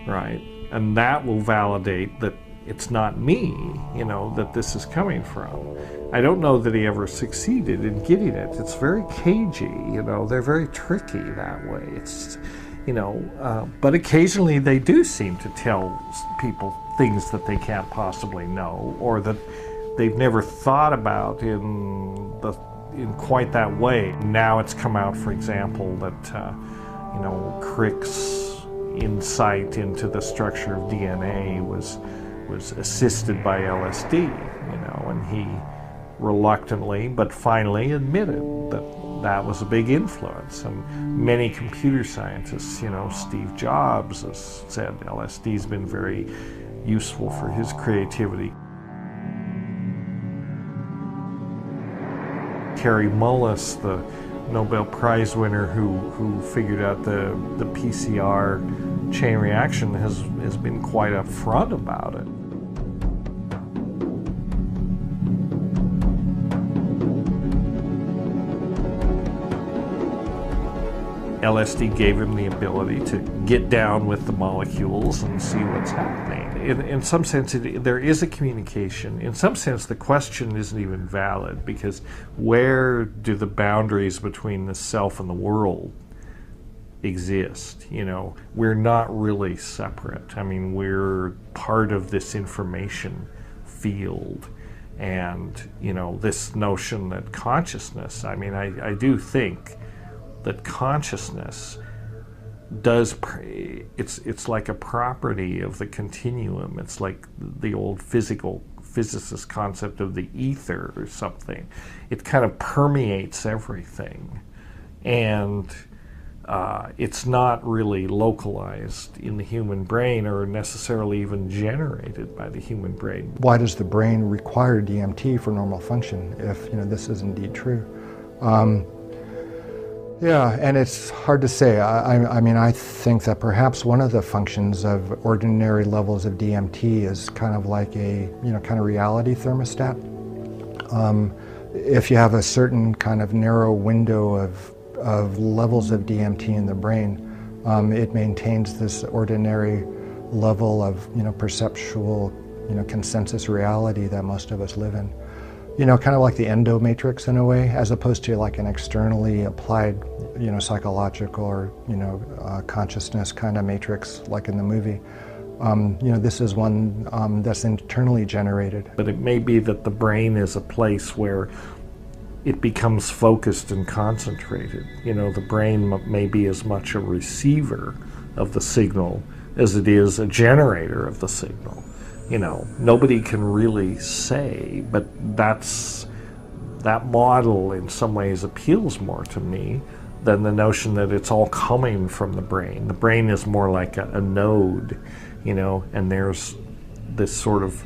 right? And that will validate that it's not me, you know, that this is coming from. I don't know that he ever succeeded in getting it. It's very cagey, you know, they're very tricky that way. It's, you know, but occasionally they do seem to tell people things that they can't possibly know, or that they've never thought about in quite that way. Now it's come out, for example, that you know, Crick's insight into the structure of DNA was assisted by LSD, you know, and he reluctantly but finally admitted that that was a big influence. And many computer scientists, you know, Steve Jobs has said LSD's been very useful for his creativity. Kary Mullis, the Nobel Prize winner who figured out the PCR chain reaction, has been quite upfront about it. LSD gave him the ability to get down with the molecules and see what's happening. In some sense, there is a communication. In some sense, the question isn't even valid, because where do the boundaries between the self and the world exist? You know, we're not really separate. I mean, we're part of this information field. And, you know, this notion that consciousness, I mean, I do think that consciousness does, it's like a property of the continuum. It's like the old physicist concept of the ether or something. It kind of permeates everything, and it's not really localized in the human brain or necessarily even generated by the human brain. Why does the brain require DMT for normal function if, you know, this is indeed true? Yeah, and it's hard to say. I mean, I think that perhaps one of the functions of ordinary levels of DMT is kind of like a, you know, kind of reality thermostat. If you have a certain kind of narrow window of levels of DMT in the brain, it maintains this ordinary level of, you know, perceptual, you know, consensus reality that most of us live in. You know, kind of like the endomatrix in a way, as opposed to like an externally applied, you know, psychological or, you know, consciousness kind of matrix like in the movie. You know, this is one that's internally generated. But it may be that the brain is a place where it becomes focused and concentrated. You know, the brain may be as much a receiver of the signal as it is a generator of the signal. You know, nobody can really say, but that model in some ways appeals more to me than the notion that it's all coming from the brain. The brain is more like a node, you know, and there's this sort of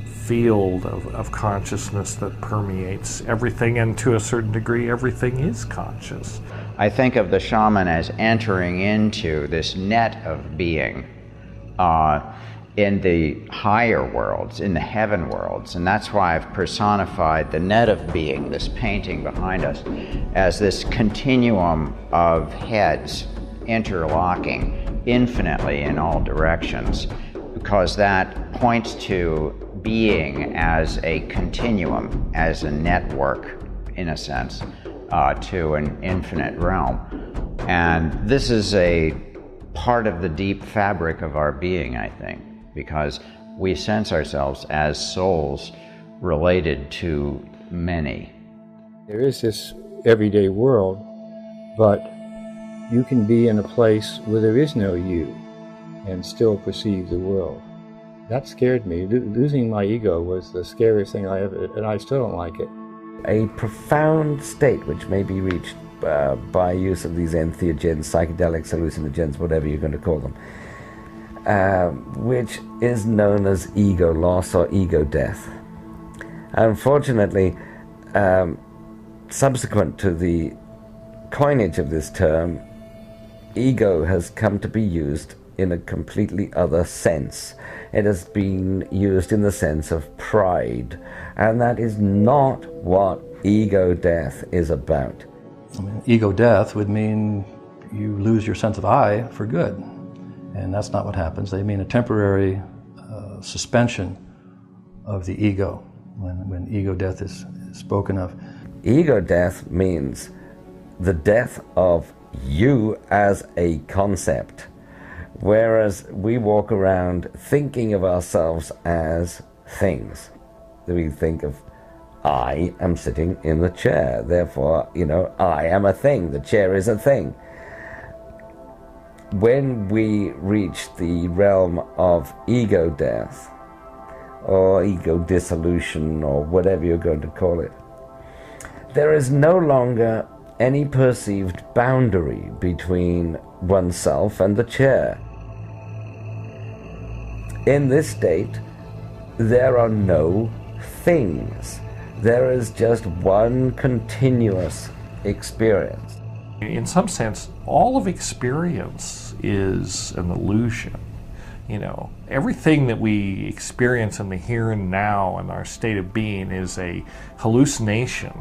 field of consciousness that permeates everything, and to a certain degree, everything is conscious. I think of the shaman as entering into this net of being in the higher worlds, in the heaven worlds, and that's why I've personified the net of being, this painting behind us, as this continuum of heads interlocking infinitely in all directions, because that points to being as a continuum, as a network, in a sense, to an infinite realm. And this is a part of the deep fabric of our being, I think, because We sense ourselves as souls related to many. There is this everyday world, but you can be in a place where there is no you and still perceive the world. That scared me. Losing my ego was the scariest thing I ever, and I still don't like it. A profound state which may be reached by use of these entheogens, psychedelics, hallucinogens, whatever you're going to call them, which is known as ego loss or ego death. Unfortunately, subsequent to the coinage of this term, ego has come to be used in a completely other sense. It has been used in the sense of pride, and that is not what ego death is about. I mean, ego death would mean you lose your sense of I for good, and that's not what happens. They mean a temporary suspension of the ego when ego death is spoken of. Ego death means the death of you as a concept, whereas we walk around thinking of ourselves as things. We think of, I am sitting in the chair, therefore, I am a thing, the chair is a thing. When we reach the realm of ego death, or ego dissolution, or whatever you're going to call it, there is no longer any perceived boundary between oneself and the chair. In this state, there are no things. There is just one continuous experience. In some sense, all of experience is an illusion. Everything that we experience in the here and now and our state of being is a hallucination,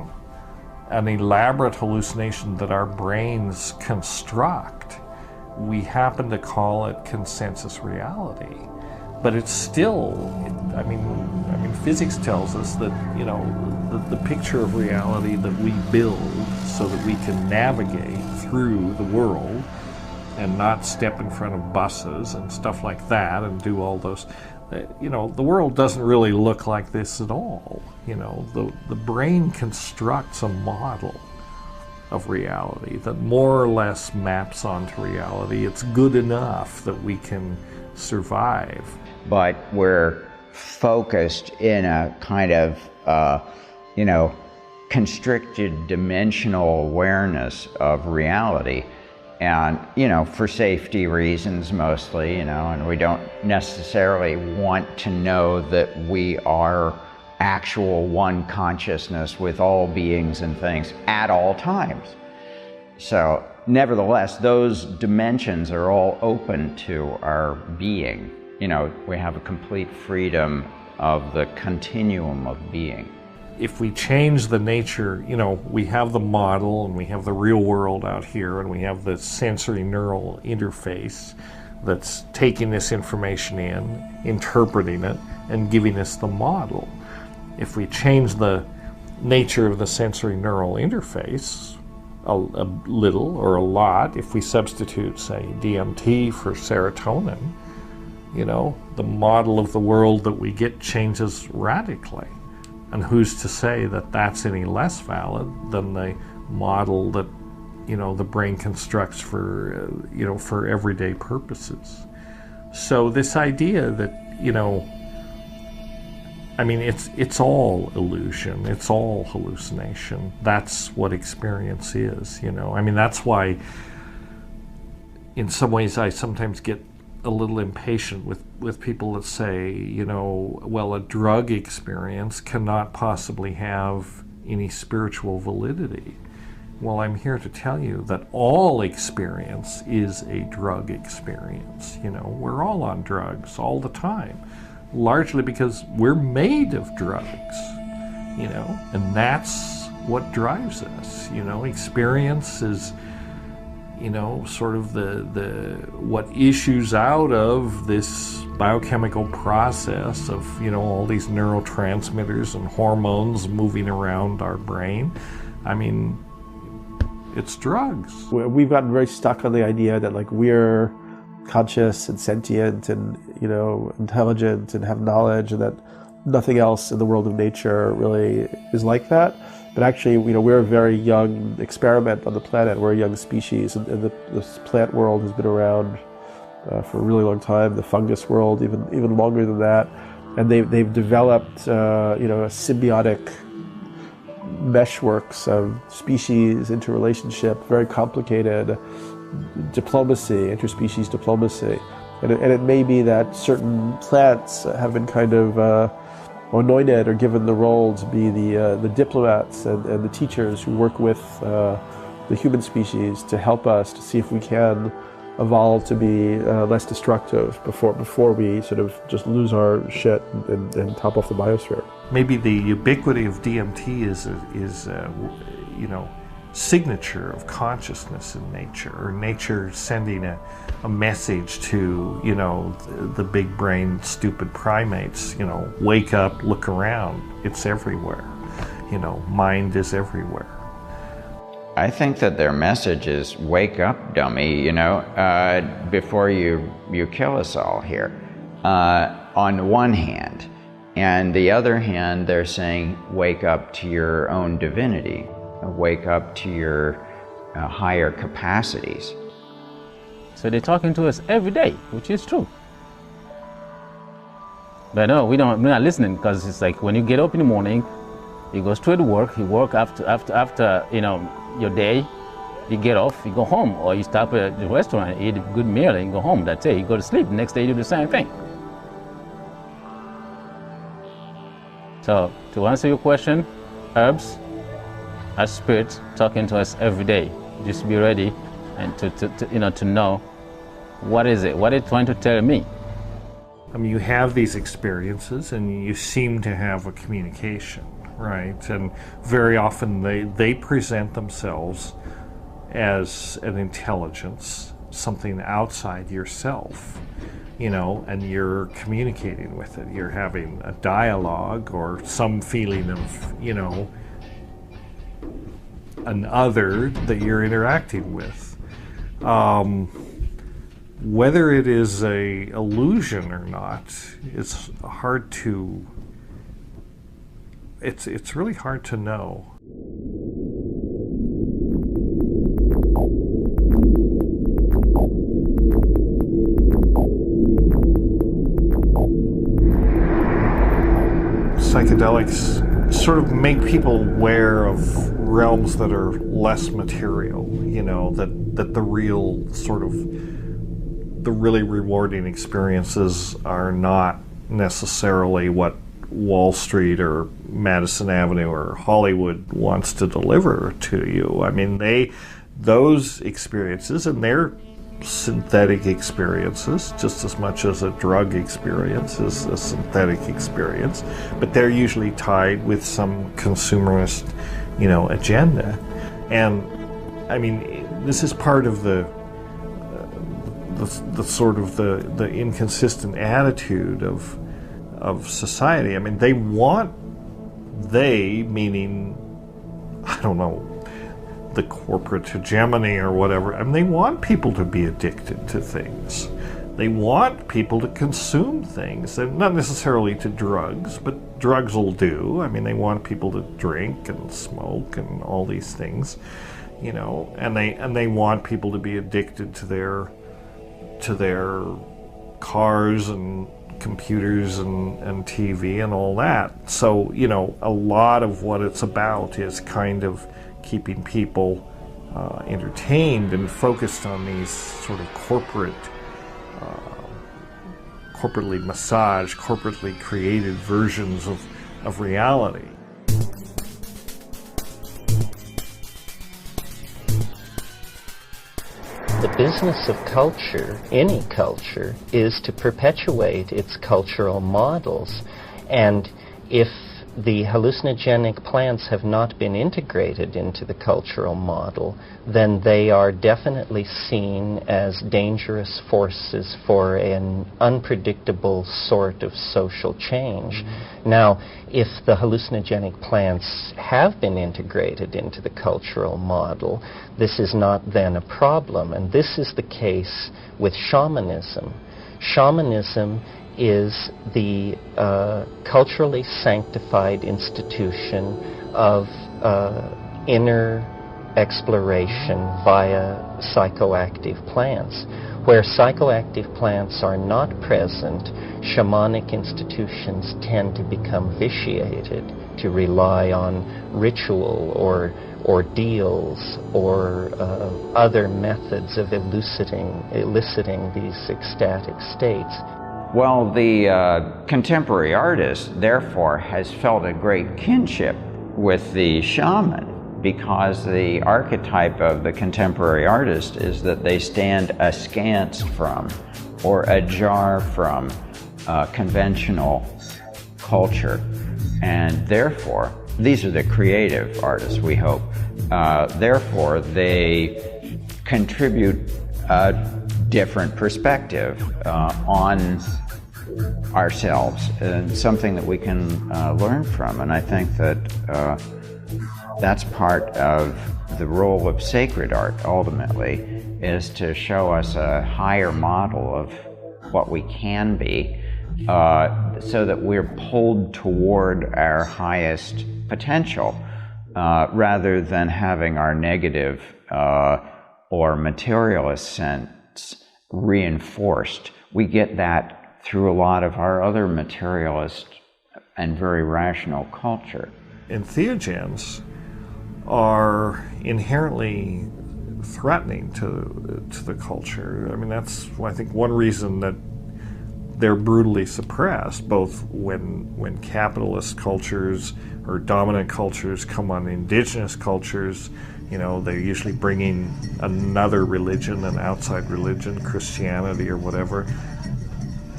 an elaborate hallucination that our brains construct. We happen to call it consensus reality. But it's still, I mean, physics tells us that, the picture of reality that we build so that we can navigate through the world and not step in front of buses and stuff like that and do all those, the world doesn't really look like this at all. The brain constructs a model of reality that more or less maps onto reality. It's good enough that we can survive. But we're focused in a kind of, constricted dimensional awareness of reality. And, for safety reasons mostly, and we don't necessarily want to know that we are actual one consciousness with all beings and things at all times. So, nevertheless, those dimensions are all open to our being. We have a complete freedom of the continuum of being. If we change the nature, we have the model and we have the real world out here and we have the sensory neural interface that's taking this information in, interpreting it, and giving us the model. If we change the nature of the sensory neural interface a little or a lot, if we substitute, say, DMT for serotonin, the model of the world that we get changes radically. And who's to say that that's any less valid than the model that, the brain constructs for, for everyday purposes? So this idea that, it's all illusion, it's all hallucination. That's what experience is, That's why, in some ways, I sometimes get a little impatient with people that say, well, a drug experience cannot possibly have any spiritual validity. Well, I'm here to tell you that all experience is a drug experience. We're all on drugs all the time, largely because we're made of drugs, and that's what drives us. Experience is sort of the what issues out of this biochemical process of, all these neurotransmitters and hormones moving around our brain. It's drugs. We've gotten very stuck on the idea that we're conscious and sentient and intelligent and have knowledge, and that nothing else in the world of nature really is like that. But actually, we're a very young experiment on the planet. We're a young species, and the plant world has been around for a really long time. The fungus world, even longer than that. And they've developed, a symbiotic meshworks of species interrelationship, very complicated diplomacy, interspecies diplomacy. And it may be that certain plants have been kind of anointed or given the role to be the diplomats and the teachers who work with the human species to help us to see if we can evolve to be less destructive before we sort of just lose our shit and top off the biosphere. Maybe the ubiquity of DMT is signature of consciousness in nature, or nature sending a message to the big brain stupid primates. Wake up, look around. It's everywhere. Mind is everywhere. I think that their message is wake up, dummy, before you kill us all here, on one hand. And the other hand, they're saying wake up to your own divinity, wake up to your higher capacities. So they're talking to us every day, which is true. But no, we're not listening, because it's like when you get up in the morning, you go straight to work, you work after your day, you get off, you go home, or you stop at the restaurant, eat a good meal, and you go home. That's it. You go to sleep. The next day, you do the same thing. So, to answer your question, herbs are spirits talking to us every day. Just be ready and to know what is it, what it's trying to tell me. I mean, you have these experiences, and you seem to have a communication. Right, and very often they present themselves as an intelligence, something outside yourself, and you're communicating with it. You're having a dialogue or some feeling of, an other that you're interacting with. Whether it is a illusion or not, it's hard to. It's really hard to know. Psychedelics sort of make people aware of realms that are less material, that the real sort of, the really rewarding experiences are not necessarily what Wall Street or Madison Avenue or Hollywood wants to deliver to you. I mean, those experiences, and they're synthetic experiences just as much as a drug experience is a synthetic experience, but they're usually tied with some consumerist, agenda. And I mean, this is part of the sort of the inconsistent attitude of society. I mean, meaning, I don't know, the corporate hegemony or whatever. I mean, they want people to be addicted to things. They want people to consume things, and not necessarily to drugs, but drugs will do. I mean, they want people to drink and smoke and all these things, and they want people to be addicted to their cars and computers and TV and all that. So, a lot of what it's about is kind of keeping people entertained and focused on these sort of corporately massaged, corporately created versions of reality. The business of culture, any culture, is to perpetuate its cultural models. And if the hallucinogenic plants have not been integrated into the cultural model, then they are definitely seen as dangerous forces for an unpredictable sort of social change. Mm-hmm. Now, if the hallucinogenic plants have been integrated into the cultural model, this is not then a problem, and this is the case with shamanism. Shamanism is the culturally sanctified institution of inner exploration via psychoactive plants. Where psychoactive plants are not present, shamanic institutions tend to become vitiated, to rely on ritual or ordeals or other methods of eliciting these ecstatic states. Well, the contemporary artist, therefore, has felt a great kinship with the shaman, because the archetype of the contemporary artist is that they stand askance from or ajar from conventional culture. And therefore, these are the creative artists, we hope. Therefore, they contribute a different perspective on ourselves, and something that we can learn from. And I think that that's part of the role of sacred art, ultimately, is to show us a higher model of what we can be, so that we're pulled toward our highest potential, rather than having our negative or materialist sense reinforced. We get that through a lot of our other materialist and very rational culture. Entheogens are inherently threatening to the culture. I mean, that's, I think, one reason that they're brutally suppressed, both when capitalist cultures or dominant cultures come on indigenous cultures. You know, they're usually bringing another religion, an outside religion, Christianity or whatever,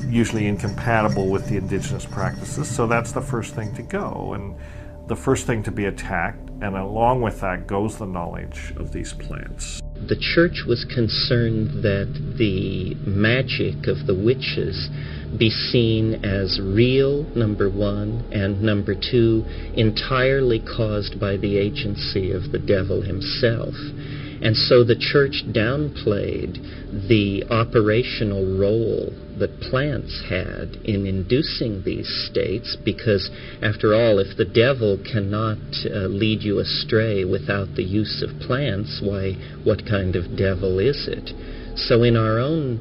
usually incompatible with the indigenous practices. So that's the first thing to go, and the first thing to be attacked, and along with that goes the knowledge of these plants. The church was concerned that the magic of the witches be seen as real, number one, and number two, entirely caused by the agency of the devil himself. And so the church downplayed the operational role that plants had in inducing these states, because, after all, if the devil cannot lead you astray without the use of plants, why, what kind of devil is it? So in our own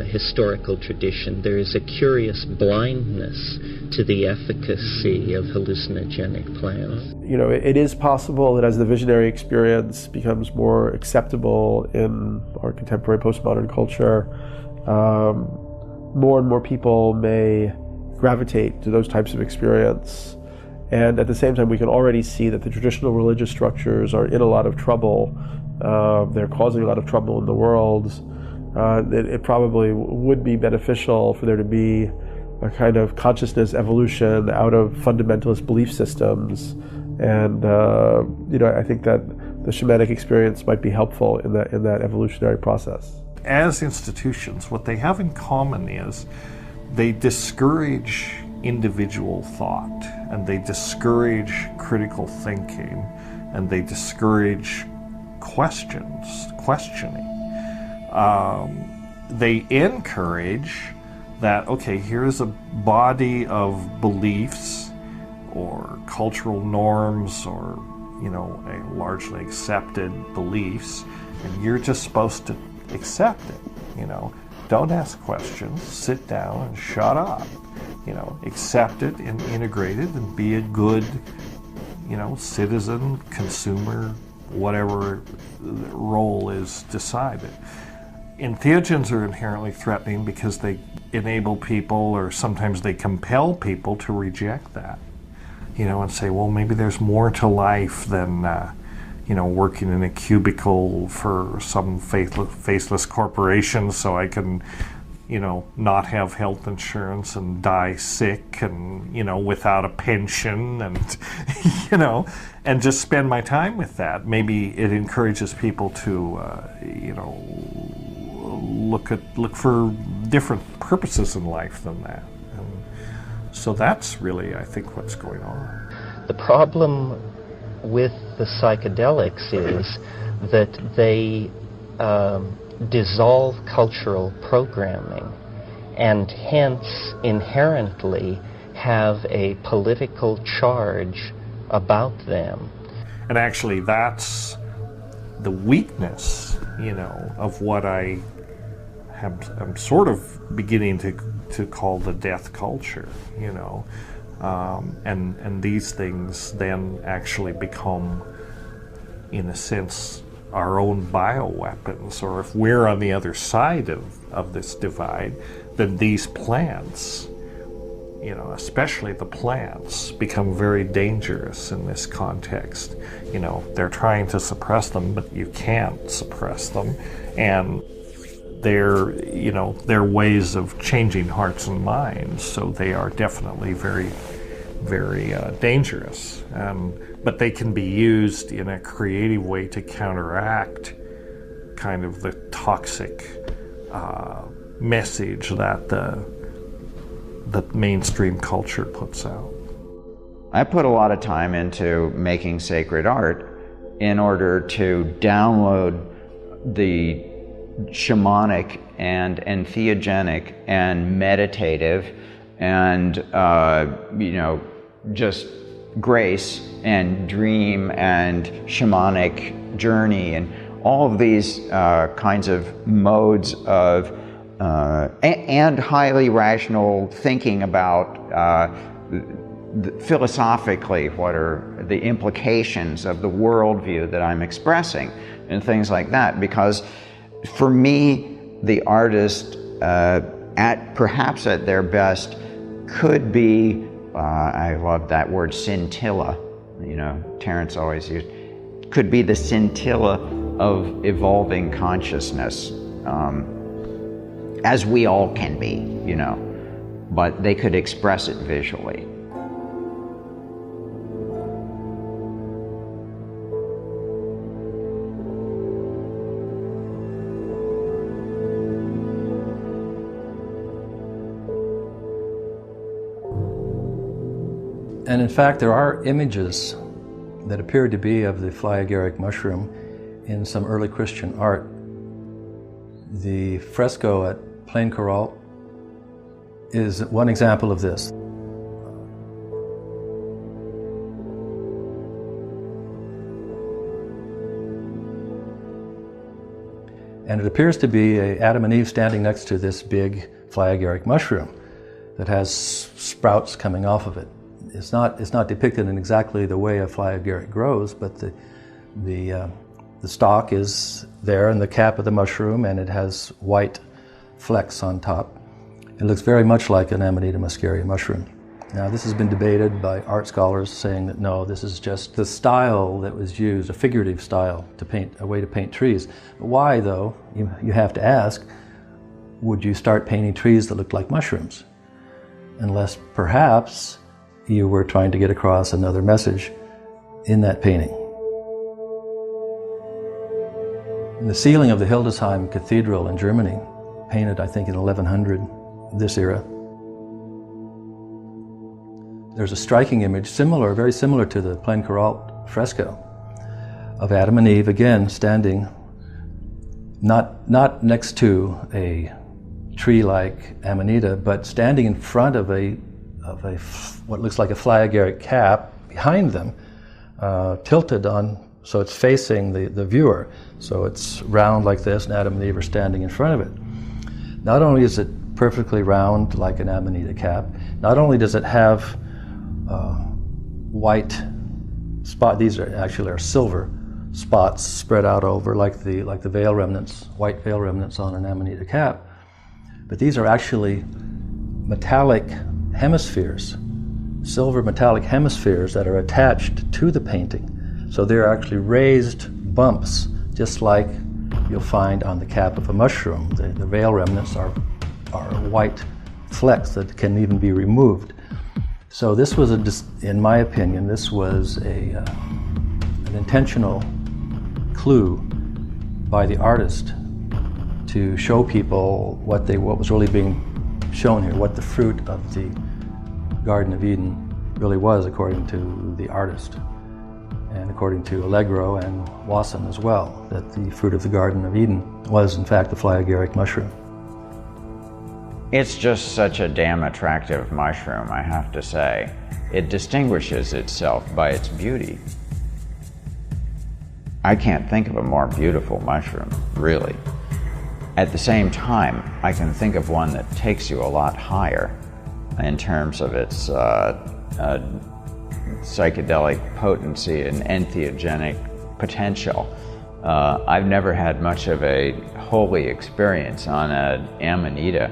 historical tradition, there is a curious blindness to the efficacy of hallucinogenic plants. You know, it is possible that as the visionary experience becomes more acceptable in our contemporary postmodern culture, more and more people may gravitate to those types of experience. And at the same time, we can already see that the traditional religious structures are in a lot of trouble. They're causing a lot of trouble in the world. It probably would be beneficial for there to be a kind of consciousness evolution out of fundamentalist belief systems. And you know, I think that the shamanic experience might be helpful in that evolutionary process. As institutions, what they have in common is they discourage individual thought, and they discourage critical thinking, and they discourage questioning. They encourage that, okay, here's a body of beliefs or cultural norms or, you know, a largely accepted beliefs, and you're just supposed to accept it. You know, don't ask questions, sit down and shut up. You know, accept it and integrate it and be a good, you know, citizen, consumer, whatever role is decided. Entheogens are inherently threatening because they enable people, or sometimes they compel people, to reject that, you know, and say, well, maybe there's more to life than, you know, working in a cubicle for some faceless corporation so I can, you know, not have health insurance and die sick and, you know, without a pension and, you know, and just spend my time with that. Maybe it encourages people to, you know, look for different purposes in life than that. And so that's really, I think, what's going on. The problem with the psychedelics is that they dissolve cultural programming, and hence inherently have a political charge about them. And actually that's the weakness, of what I'm sort of beginning to call the death culture, and these things then actually become, in a sense, our own bioweapons, or if we're on the other side of this divide, then these plants, especially the plants, become very dangerous in this context. They're trying to suppress them, but you can't suppress them, and they're ways of changing hearts and minds, so they are definitely very, very dangerous. But they can be used in a creative way to counteract kind of the toxic message that mainstream culture puts out. I put a lot of time into making sacred art in order to download the shamanic and entheogenic and meditative and just grace and dream and shamanic journey and all of these kinds of modes of and highly rational thinking about philosophically what are the implications of the worldview that I'm expressing and things like that, because for me the artist perhaps at their best could be I love that word scintilla, Terence always used, could be the scintilla of evolving consciousness, as we all can be, but they could express it visually. And in fact, there are images that appear to be of the Flyagaric mushroom in some early Christian art. The fresco at Plain Coral is one example of this. And it appears to be Adam and Eve standing next to this big Flyagaric mushroom that has sprouts coming off of it. It's not depicted in exactly the way a Flyagaric grows, but the stalk is there in the cap of the mushroom, and it has white flecks on top. It looks very much like an Amanita muscaria mushroom. Now, this has been debated by art scholars, saying that no, this is just the style that was used, a figurative style to paint, a way to paint trees. Why, though? You have to ask, would you start painting trees that look like mushrooms? Unless perhaps you were trying to get across another message in that painting. In the ceiling of the Hildesheim Cathedral in Germany, painted I think in 1100, this era, there's a striking image similar, very similar to the Plain Coral fresco of Adam and Eve, again standing not next to a tree like Amanita, but standing in front of what looks like a Flyagaric cap behind them, tilted on, so it's facing the viewer. So it's round like this, and Adam and Eve are standing in front of it. Not only is it perfectly round like an Amanita cap, not only does it have white spot, these are actually silver spots spread out over like the veil remnants, white veil remnants on an Amanita cap, but these are actually metallic hemispheres, silver metallic hemispheres that are attached to the painting. So they're actually raised bumps, just like you'll find on the cap of a mushroom. The veil remnants are white flecks that can even be removed. So this was, in my opinion, this was an intentional clue by the artist to show people what was really being shown here, what the fruit of the Garden of Eden really was, according to the artist, and according to Allegro and Wasson as well, that the fruit of the Garden of Eden was in fact the Flyagaric mushroom. It's just such a damn attractive mushroom, I have to say. It distinguishes itself by its beauty. I can't think of a more beautiful mushroom, really. At the same time, I can think of one that takes you a lot higher in terms of its psychedelic potency and entheogenic potential. I've never had much of a holy experience on an Amanita.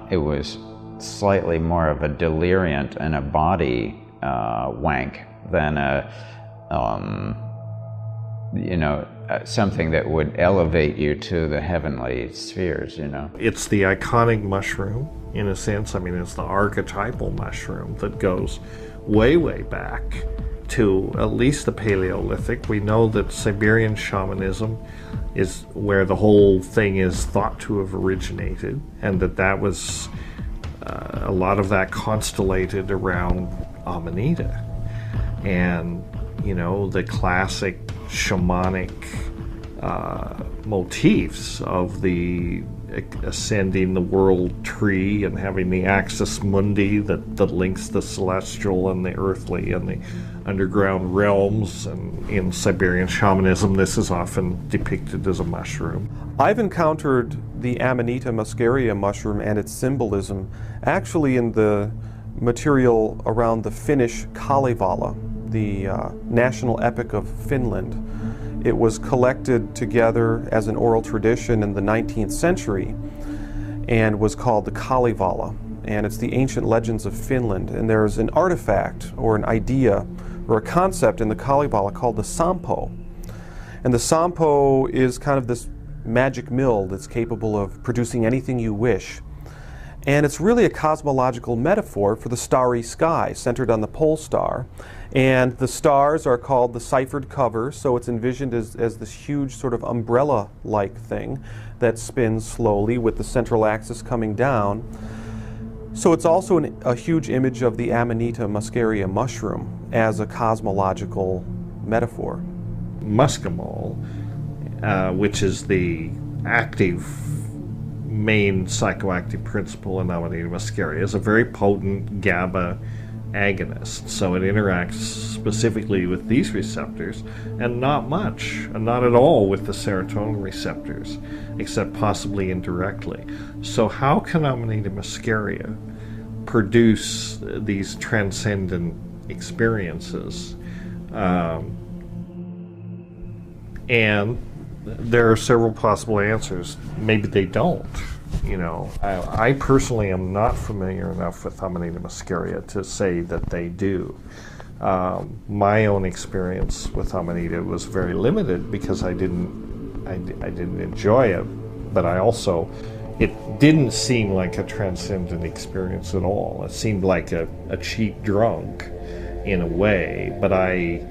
It was slightly more of a deliriant and a body wank than something that would elevate you to the heavenly spheres, It's the iconic mushroom, in a sense. I mean, it's the archetypal mushroom that goes way, way back to at least the Paleolithic. We know that Siberian shamanism is where the whole thing is thought to have originated, and that was a lot of that constellated around Amanita. And, the classic shamanic motifs of the ascending the world tree and having the axis mundi that links the celestial and the earthly and the underground realms. And in Siberian shamanism, this is often depicted as a mushroom. I've encountered the Amanita muscaria mushroom and its symbolism actually in the material around the Finnish Kalevala, the national epic of Finland. It was collected together as an oral tradition in the 19th century and was called the Kalevala. And it's the ancient legends of Finland. And there's an artifact or an idea or a concept in the Kalevala called the Sampo. And the Sampo is kind of this magic mill that's capable of producing anything you wish. And it's really a cosmological metaphor for the starry sky centered on the pole star. And the stars are called the ciphered cover, so it's envisioned as this huge sort of umbrella-like thing that spins slowly with the central axis coming down. So it's also a huge image of the Amanita muscaria mushroom as a cosmological metaphor. Muscimol, which is the active main psychoactive principle in Amanita muscaria, is a very potent GABA agonist. So it interacts specifically with these receptors and not much, and not at all with the serotonin receptors, except possibly indirectly. So how can Amanita muscaria produce these transcendent experiences? And there are several possible answers. Maybe they don't. I personally am not familiar enough with Amanita muscaria to say that they do. My own experience with Amanita was very limited because I didn't enjoy it, but it didn't seem like a transcendent experience at all. It seemed like a cheap drunk in a way, but I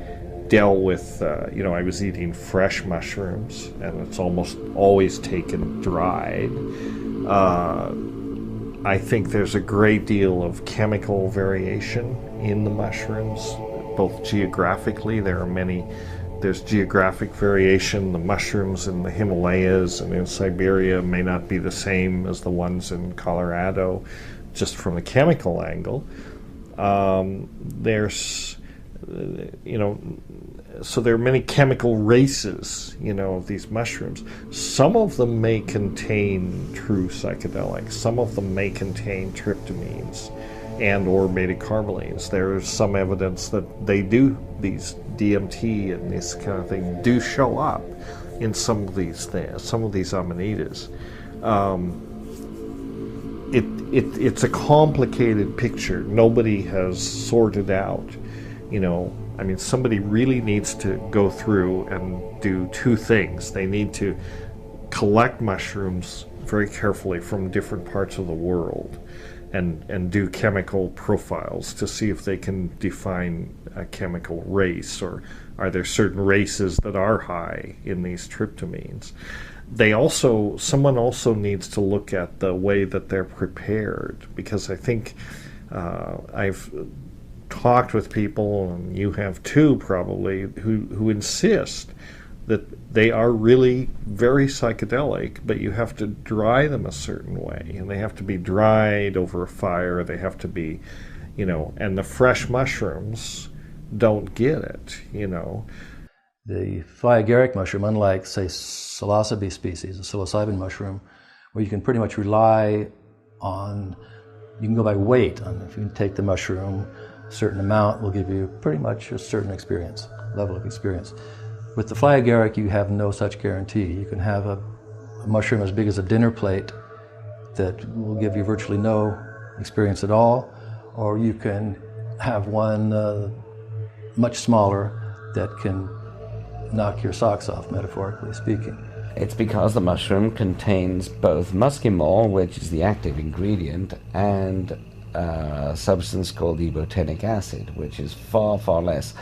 dealt with, I was eating fresh mushrooms, and it's almost always taken dried. I think there's a great deal of chemical variation in the mushrooms, both geographically. There's geographic variation. The mushrooms in the Himalayas and in Siberia may not be the same as the ones in Colorado, just from a chemical angle. So there are many chemical races, of these mushrooms. Some of them may contain true psychedelics. Some of them may contain tryptamines and or beta-carbolines. There's some evidence that they do, these DMT and this kind of thing, do show up in some of these things, some of these amanitas. It's a complicated picture. Nobody has sorted out, somebody really needs to go through and do two things. They need to collect mushrooms very carefully from different parts of the world and do chemical profiles to see if they can define a chemical race, or are there certain races that are high in these tryptamines. Someone also needs to look at the way that they're prepared, because I think I've talked with people, and you have too probably, who insist that they are really very psychedelic, but you have to dry them a certain way, and they have to be dried over a fire, they have to be, and the fresh mushrooms don't get it, The Flyagaric mushroom, unlike, say, psilocybe species, a psilocybin mushroom, where you can pretty much rely on, you can go by weight. If you can take the mushroom, a certain amount will give you pretty much a certain experience, level of experience. With the Flyagaric, you have no such guarantee. You can have a mushroom as big as a dinner plate that will give you virtually no experience at all, or you can have one much smaller that can knock your socks off, metaphorically speaking. It's because the mushroom contains both muscimol, which is the active ingredient, and a substance called ibotenic acid, which is far, far less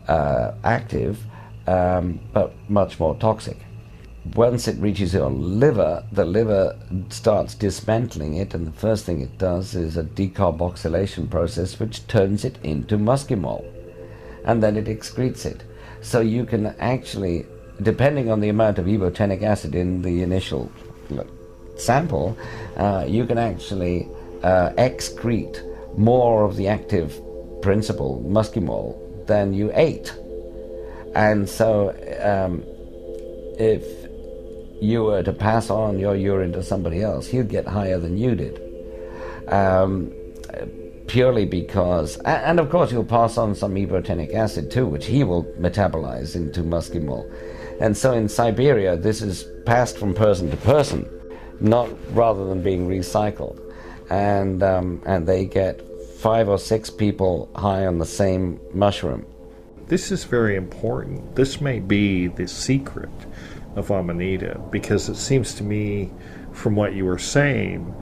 active, but much more toxic. Once it reaches your liver, the liver starts dismantling it, and the first thing it does is a decarboxylation process which turns it into muscimol, and then it excretes it. So you can actually, depending on the amount of ibotenic acid in the initial sample, you can actually excrete more of the active principle, muscimol, than you ate. And so if you were to pass on your urine to somebody else, he'd get higher than you did. Purely because, and of course you'll pass on some ibotenic acid too, which he will metabolize into muscimol. And so in Siberia, this is passed from person to person, not rather than being recycled. And they get 5 or 6 people high on the same mushroom. This is very important. This may be the secret of Amanita, because it seems to me, from what you were saying,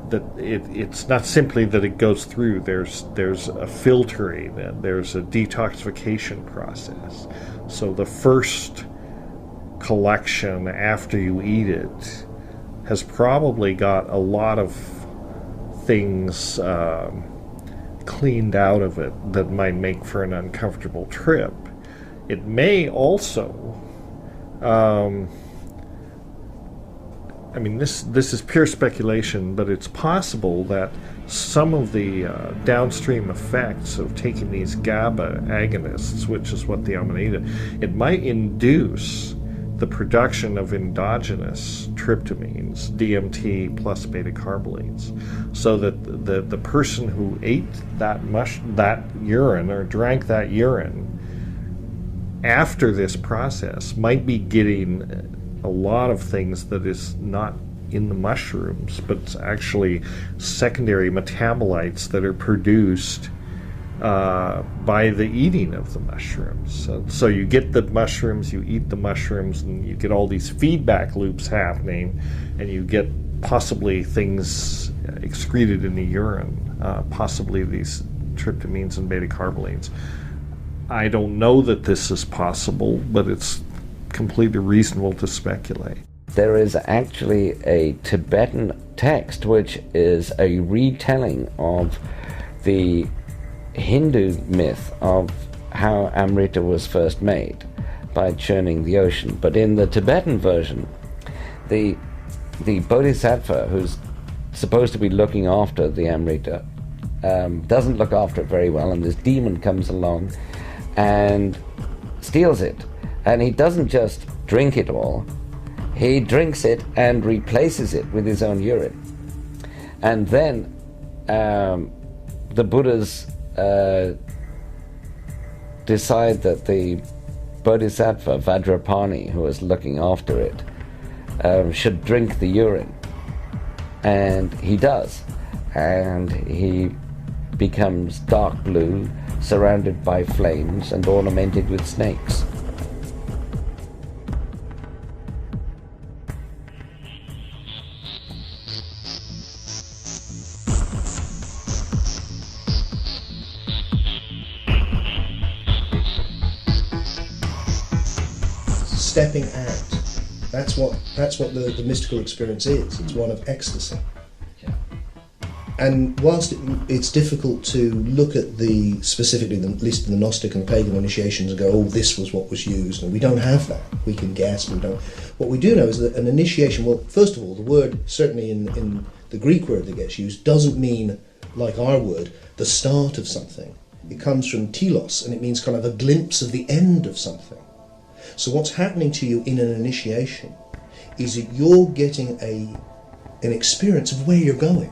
that it's not simply that it goes through. There's a filtering, and there's a detoxification process. So the first collection after you eat it has probably got a lot of things cleaned out of it that might make for an uncomfortable trip. It may also, this is pure speculation, but it's possible that some of the downstream effects of taking these GABA agonists, which is what the Amanita, it might induce the production of endogenous tryptamines, DMT plus beta-carbolines, so that the person who ate that urine or drank that urine after this process might be getting a lot of things that is not in the mushrooms, but it's actually secondary metabolites that are produced by the eating of the mushrooms. So you get the mushrooms, you eat the mushrooms, and you get all these feedback loops happening, and you get possibly things excreted in the urine, possibly these tryptamines and beta-carbolines. I don't know that this is possible, but it's completely reasonable to speculate. There is actually a Tibetan text which is a retelling of the Hindu myth of how Amrita was first made by churning the ocean. But in the Tibetan version, the bodhisattva who's supposed to be looking after the Amrita doesn't look after it very well, and this demon comes along and steals it. And he doesn't just drink it all, he drinks it and replaces it with his own urine. And then the Buddhas decide that the bodhisattva Vajrapani, who was looking after it, should drink the urine. And he does. And he becomes dark blue, surrounded by flames and ornamented with snakes. Stepping out. That's what the mystical experience is. It's one of ecstasy. And whilst it's difficult to look at specifically, at least the Gnostic and the pagan initiations, and go, oh, this was what was used, and we don't have that. We can guess, we don't. What we do know is that an initiation, well, first of all, the word, certainly in the Greek word that gets used, doesn't mean, like our word, the start of something. It comes from telos, and it means kind of a glimpse of the end of something. So what's happening to you in an initiation is that you're getting an experience of where you're going.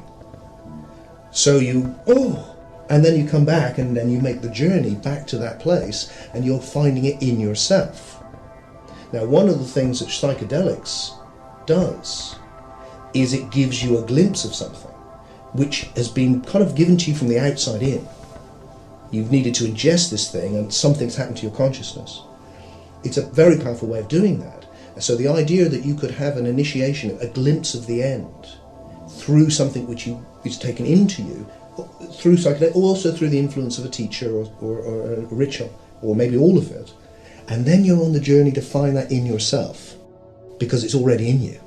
So and then you come back and then you make the journey back to that place and you're finding it in yourself. Now, one of the things that psychedelics does is it gives you a glimpse of something which has been kind of given to you from the outside in. You've needed to ingest this thing and something's happened to your consciousness. It's a very powerful way of doing that. So the idea that you could have an initiation, a glimpse of the end, through something which is taken into you, through psychedelics, also through the influence of a teacher or a ritual, or maybe all of it, and then you're on the journey to find that in yourself, because it's already in you.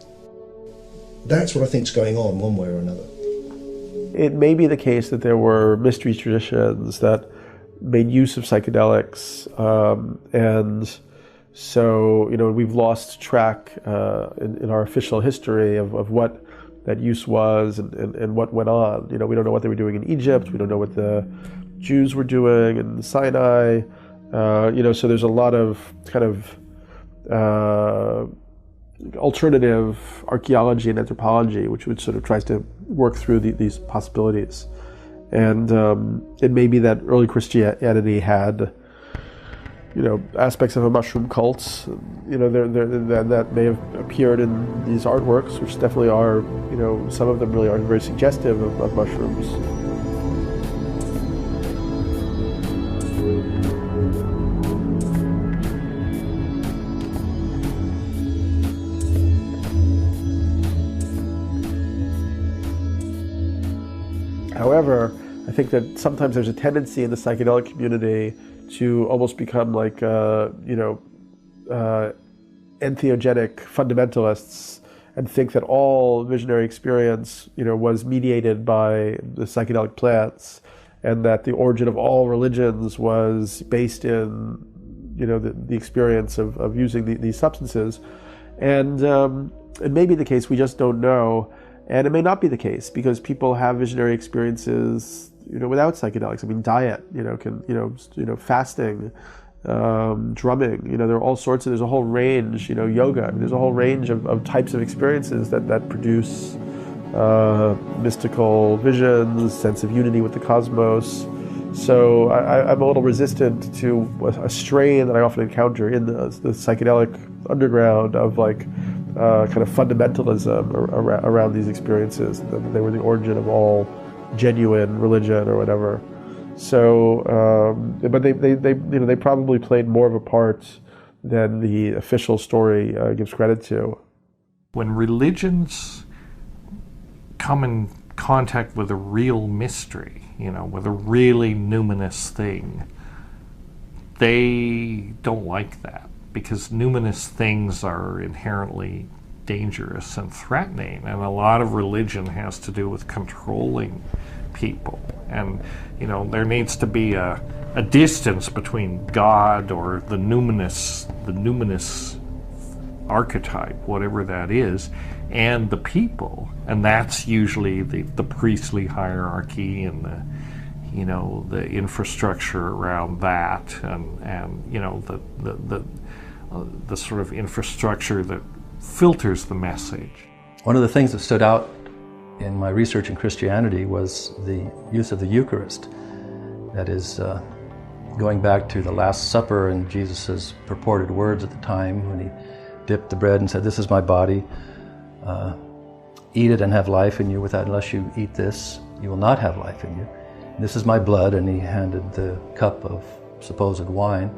That's what I think is going on, one way or another. It may be the case that there were mystery traditions that made use of psychedelics, and so we've lost track in our official history of what that use was and what went on. We don't know what they were doing in Egypt. We don't know what the Jews were doing in Sinai. So there's a lot of kind of alternative archaeology and anthropology, which sort of tries to work through these possibilities. And it may be that early Christianity had aspects of a mushroom cult, that may have appeared in these artworks, which definitely are, some of them really are very suggestive of mushrooms. However, I think that sometimes there's a tendency in the psychedelic community to almost become like, entheogenic fundamentalists and think that all visionary experience, was mediated by the psychedelic plants, and that the origin of all religions was based in, the experience of using these substances. And it may be the case, we just don't know. And it may not be the case, because people have visionary experiences, without psychedelics. I mean, diet, fasting, drumming, there are all sorts of, there's a whole range, yoga. I mean, there's a whole range of types of experiences that produce mystical visions, sense of unity with the cosmos. So I'm a little resistant to a strain that I often encounter in the psychedelic underground of kind of fundamentalism around these experiences, that they were the origin of all genuine religion or whatever. So, but they probably played more of a part than the official story gives credit to. When religions come in contact with a real mystery, with a really numinous thing, they don't like that, because numinous things are inherently dangerous and threatening, and a lot of religion has to do with controlling people, and there needs to be a distance between God or the numinous archetype, whatever that is, and the people, and that's usually the priestly hierarchy and the infrastructure around that, and the sort of infrastructure that filters the message. One of the things that stood out in my research in Christianity was the use of the Eucharist. That is, going back to the Last Supper and Jesus' purported words at the time when he dipped the bread and said, "This is my body, eat it and have life in you. Unless you eat this, you will not have life in you. This is my blood," and he handed the cup of supposed wine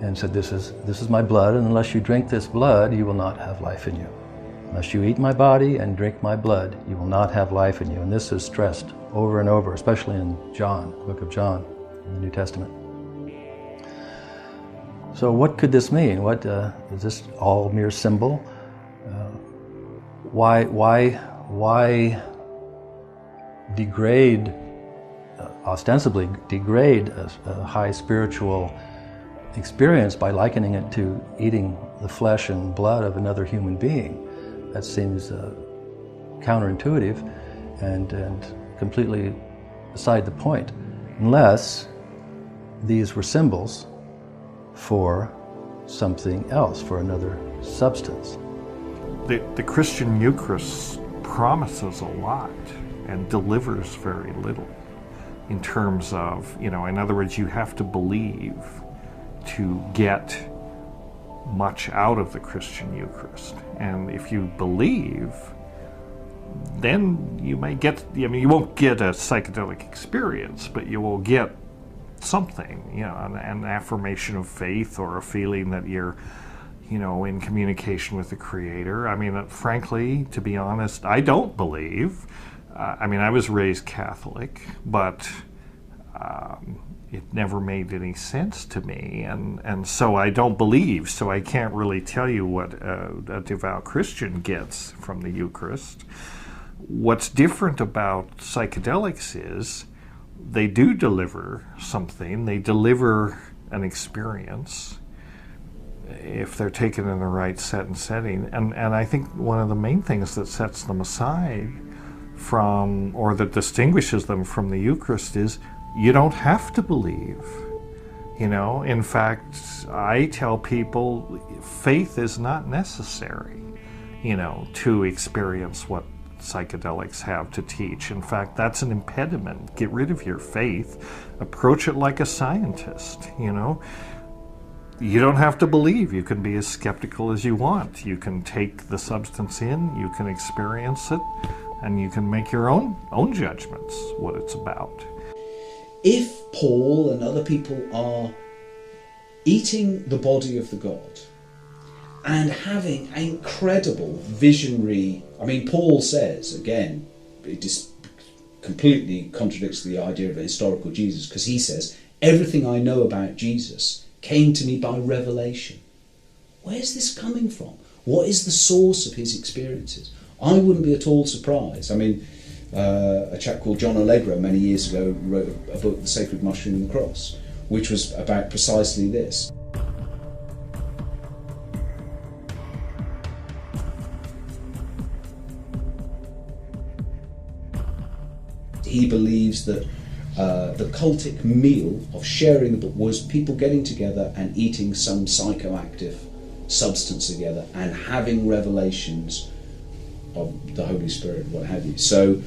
and said, this is my blood, and unless you drink this blood, you will not have life in you. Unless you eat my body and drink my blood, you will not have life in you. And this is stressed over and over, especially in John, the book of John, in the New Testament. So what could this mean? What is this all mere symbol? Why degrade, ostensibly degrade a high spiritual experience by likening it to eating the flesh and blood of another human being. That seems counterintuitive and completely beside the point, unless these were symbols for something else, for another substance. The Christian Eucharist promises a lot and delivers very little in terms of, in other words, you have to believe to get much out of the Christian Eucharist. And if you believe, then you may get, you won't get a psychedelic experience, but you will get something, an affirmation of faith or a feeling that you're, in communication with the Creator. Frankly, to be honest, I don't believe. I was raised Catholic, but it never made any sense to me, and so I don't believe, so I can't really tell you what a devout Christian gets from the Eucharist. What's different about psychedelics is they do deliver something, they deliver an experience if they're taken in the right set and setting. And I think one of the main things that sets them aside from, or that distinguishes them from the Eucharist is you don't have to believe. In fact, I tell people faith is not necessary, to experience what psychedelics have to teach. In fact, that's an impediment. Get rid of your faith. Approach it like a scientist, You don't have to believe. You can be as skeptical as you want. You can take the substance in, you can experience it, and you can make your own judgments what it's about. If Paul and other people are eating the body of the God and having incredible visionary, Paul says, again, it just completely contradicts the idea of a historical Jesus, because he says, everything I know about Jesus came to me by revelation. Where's this coming from? What is the source of his experiences? I wouldn't be at all surprised. A chap called John Allegro many years ago wrote a book, The Sacred Mushroom and the Cross, which was about precisely this. He believes that the cultic meal of sharing the book was people getting together and eating some psychoactive substance together and having revelations of the Holy Spirit, what have you. So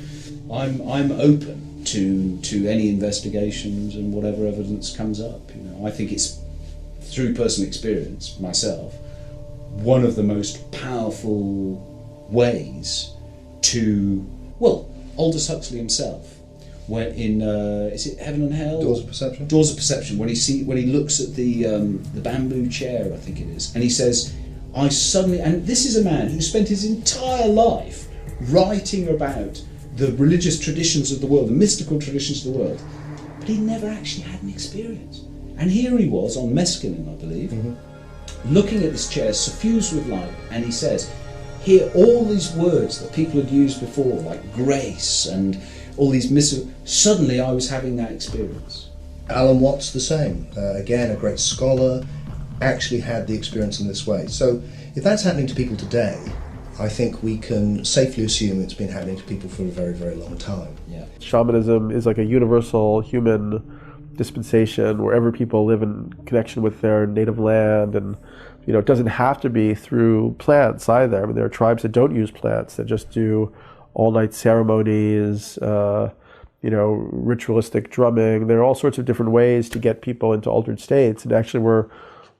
I'm open to any investigations and whatever evidence comes up. I think it's, through personal experience myself, one of the most powerful ways to, Aldous Huxley himself, when in is it Heaven and Hell? Doors of Perception. Doors of Perception. When he looks at the bamboo chair, I think it is, and he says, I suddenly, and this is a man who spent his entire life writing about the religious traditions of the world, the mystical traditions of the world, but he never actually had an experience. And here he was on mescaline, I believe, looking at this chair suffused with light, and he says, here all these words that people had used before, like grace and all these mystical, suddenly I was having that experience. Alan Watts the same, again a great scholar, actually had the experience in this way. So if that's happening to people today, I think we can safely assume it's been happening to people for a very, very long time. Yeah. Shamanism is like a universal human dispensation wherever people live in connection with their native land, and it doesn't have to be through plants either. There are tribes that don't use plants, that just do all-night ceremonies, ritualistic drumming. There are all sorts of different ways to get people into altered states, and actually we're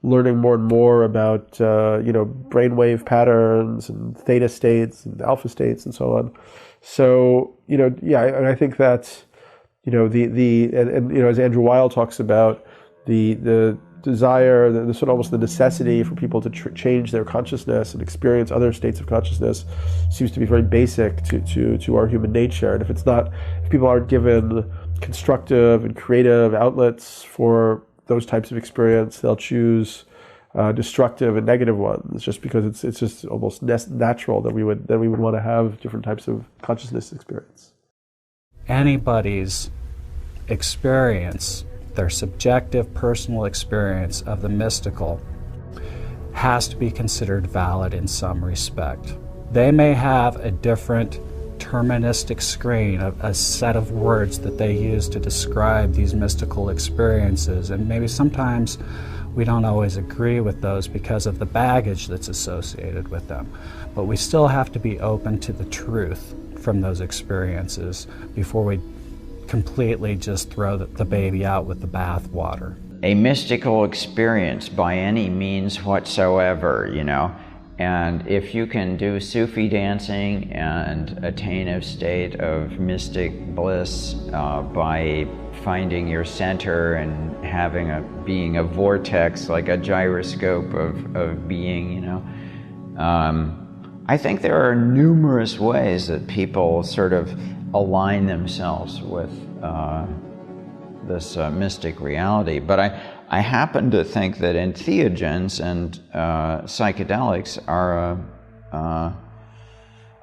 learning more and more about brainwave patterns and theta states and alpha states and so on. So and I think that as Andrew Weil talks about, the desire, the sort of almost the necessity for people to change their consciousness and experience other states of consciousness seems to be very basic to our human nature. And if people aren't given constructive and creative outlets for those types of experience, they'll choose destructive and negative ones, just because it's just almost natural that we would want to have different types of consciousness experience. anybody's experience, their subjective personal experience of the mystical, has to be considered valid in some respect. They may have a different terministic screen, a set of words that they use to describe these mystical experiences, and maybe sometimes we don't always agree with those because of the baggage that's associated with them. But we still have to be open to the truth from those experiences before we completely just throw the baby out with the bathwater. A mystical experience by any means whatsoever, you know. And if you can do Sufi dancing and attain a state of mystic bliss by finding your center and having being a vortex, like a gyroscope of being, you know, I think there are numerous ways that people sort of align themselves with this mystic reality. But I happen to think that entheogens and psychedelics are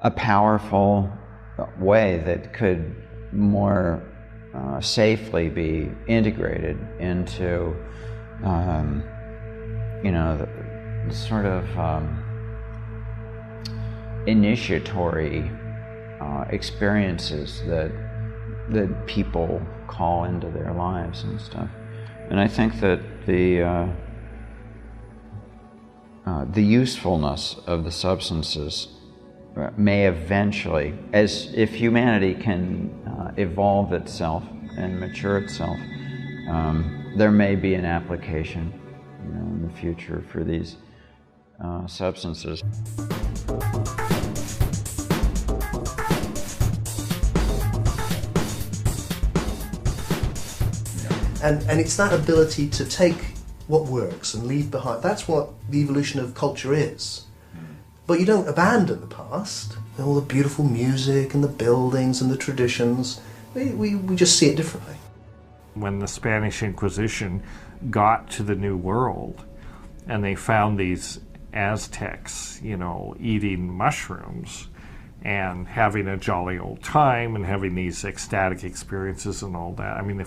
a powerful way that could more safely be integrated into, you know, the sort of initiatory experiences that people call into their lives and stuff. And I think that the usefulness of the substances may eventually, as if humanity can evolve itself and mature itself, there may be an application, you know, in the future for these substances. And it's that ability to take what works and leave behind. That's what the evolution of culture is. But you don't abandon the past, all the beautiful music and the buildings and the traditions. We just see it differently. When the Spanish Inquisition got to the New World and they found these Aztecs, you know, eating mushrooms and having a jolly old time and having these ecstatic experiences and all that, I mean,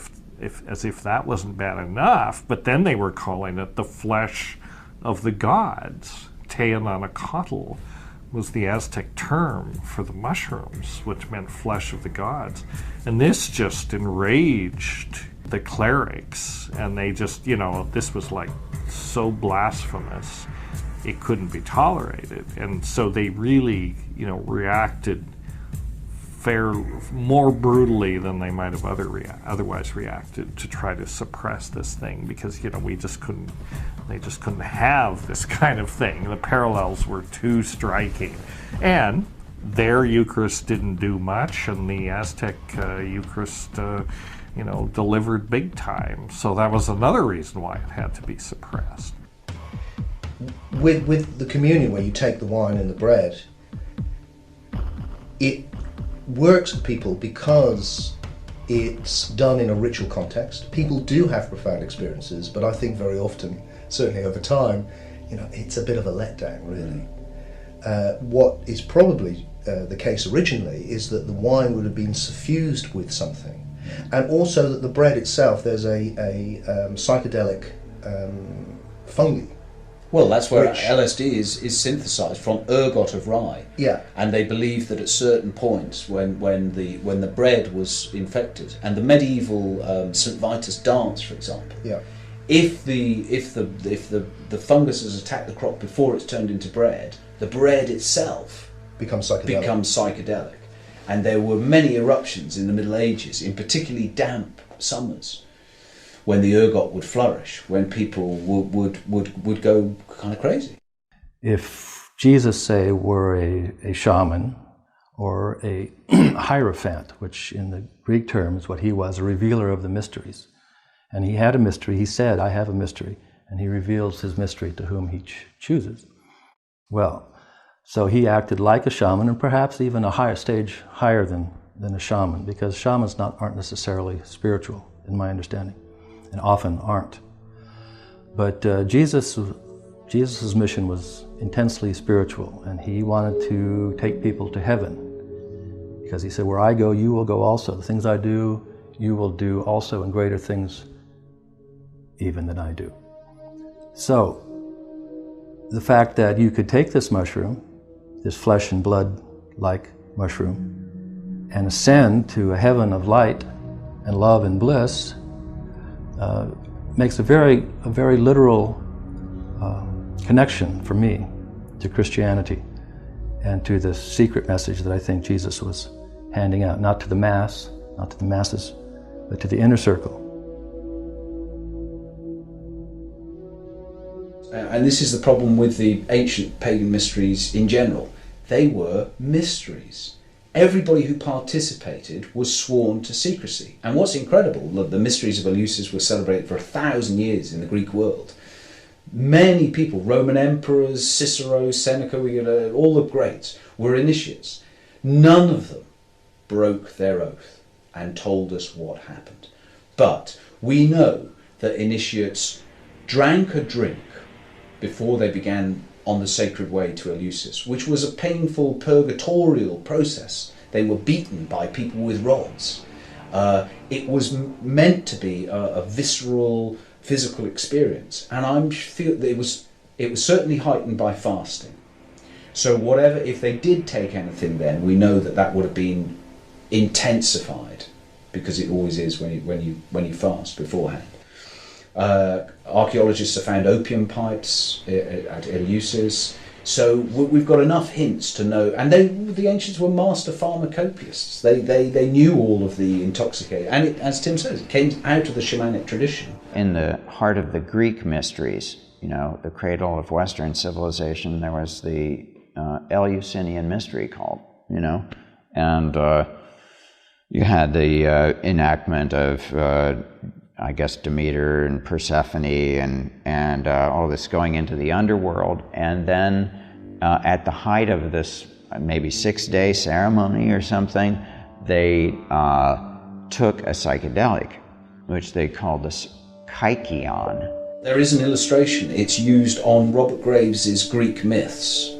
as if that wasn't bad enough, but then they were calling it the flesh of the gods. Teonanacatl was the Aztec term for the mushrooms, which meant flesh of the gods. And this just enraged the clerics, and they just, you know, this was like so blasphemous, it couldn't be tolerated. And so they really, you know, reacted more brutally than they might have otherwise reacted to try to suppress this thing, because, you know, they just couldn't have this kind of thing. The parallels were too striking, and their Eucharist didn't do much, and the Aztec Eucharist, you know, delivered big time. So that was another reason why it had to be suppressed. With the communion, where you take the wine and the bread, it works for people because it's done in a ritual context. People do have profound experiences, but I think very often, certainly over time, you know, it's a bit of a letdown, really. What is probably the case originally is that the wine would have been suffused with something, and also that the bread itself, there's a psychedelic fungi. Well, that's where LSD is synthesized from ergot of rye. Yeah. And they believe that at certain points, when the bread was infected, and the medieval St. Vitus dance, for example, yeah, if the fungus has attacked the crop before it's turned into bread, the bread itself becomes psychedelic. And there were many eruptions in the Middle Ages, in particularly damp summers, when the ergot would flourish, when people would go kind of crazy. If Jesus, say, were a shaman or a hierophant, which in the Greek term is what he was, a revealer of the mysteries, and he had a mystery, he said, I have a mystery, and he reveals his mystery to whom he chooses. Well, so he acted like a shaman, and perhaps even a higher stage higher than a shaman, because shamans aren't necessarily spiritual, in my understanding, and often aren't. But Jesus's mission was intensely spiritual, and he wanted to take people to heaven. because he said, where I go, you will go also. The things I do, you will do also, and greater things even than I do. So, the fact that you could take this mushroom, this flesh and blood-like mushroom, and ascend to a heaven of light and love and bliss makes a very literal connection for me to Christianity and to this secret message that I think Jesus was handing out, not to the mass, not to the masses, but to the inner circle. And this is the problem with the ancient pagan mysteries in general. They were mysteries. Everybody who participated was sworn to secrecy. And what's incredible, the mysteries of Eleusis were celebrated for 1,000 years in the Greek world. Many people, Roman emperors, Cicero, Seneca, all the greats, were initiates. None of them broke their oath and told us what happened. But we know that initiates drank a drink before they began on the sacred way to Eleusis, which was a painful purgatorial process. They were beaten by people with rods. It was meant to be a visceral, physical experience, and I feel that it was certainly heightened by fasting. So whatever, if they did take anything, then we know that would have been intensified, because it always is when you fast beforehand. Archaeologists have found opium pipes at Eleusis, so we've got enough hints to know. And the ancients were master pharmacopists. They knew all of the intoxicating, and it, as Tim says, it came out of the shamanic tradition. In the heart of the Greek mysteries, the cradle of Western civilization, there was the Eleusinian mystery cult, and you had the enactment of I guess Demeter and Persephone and all this going into the underworld, and then at the height of this maybe 6-day ceremony or something, they took a psychedelic, which they called the Kykeon. There is an illustration. It's used on Robert Graves's Greek myths,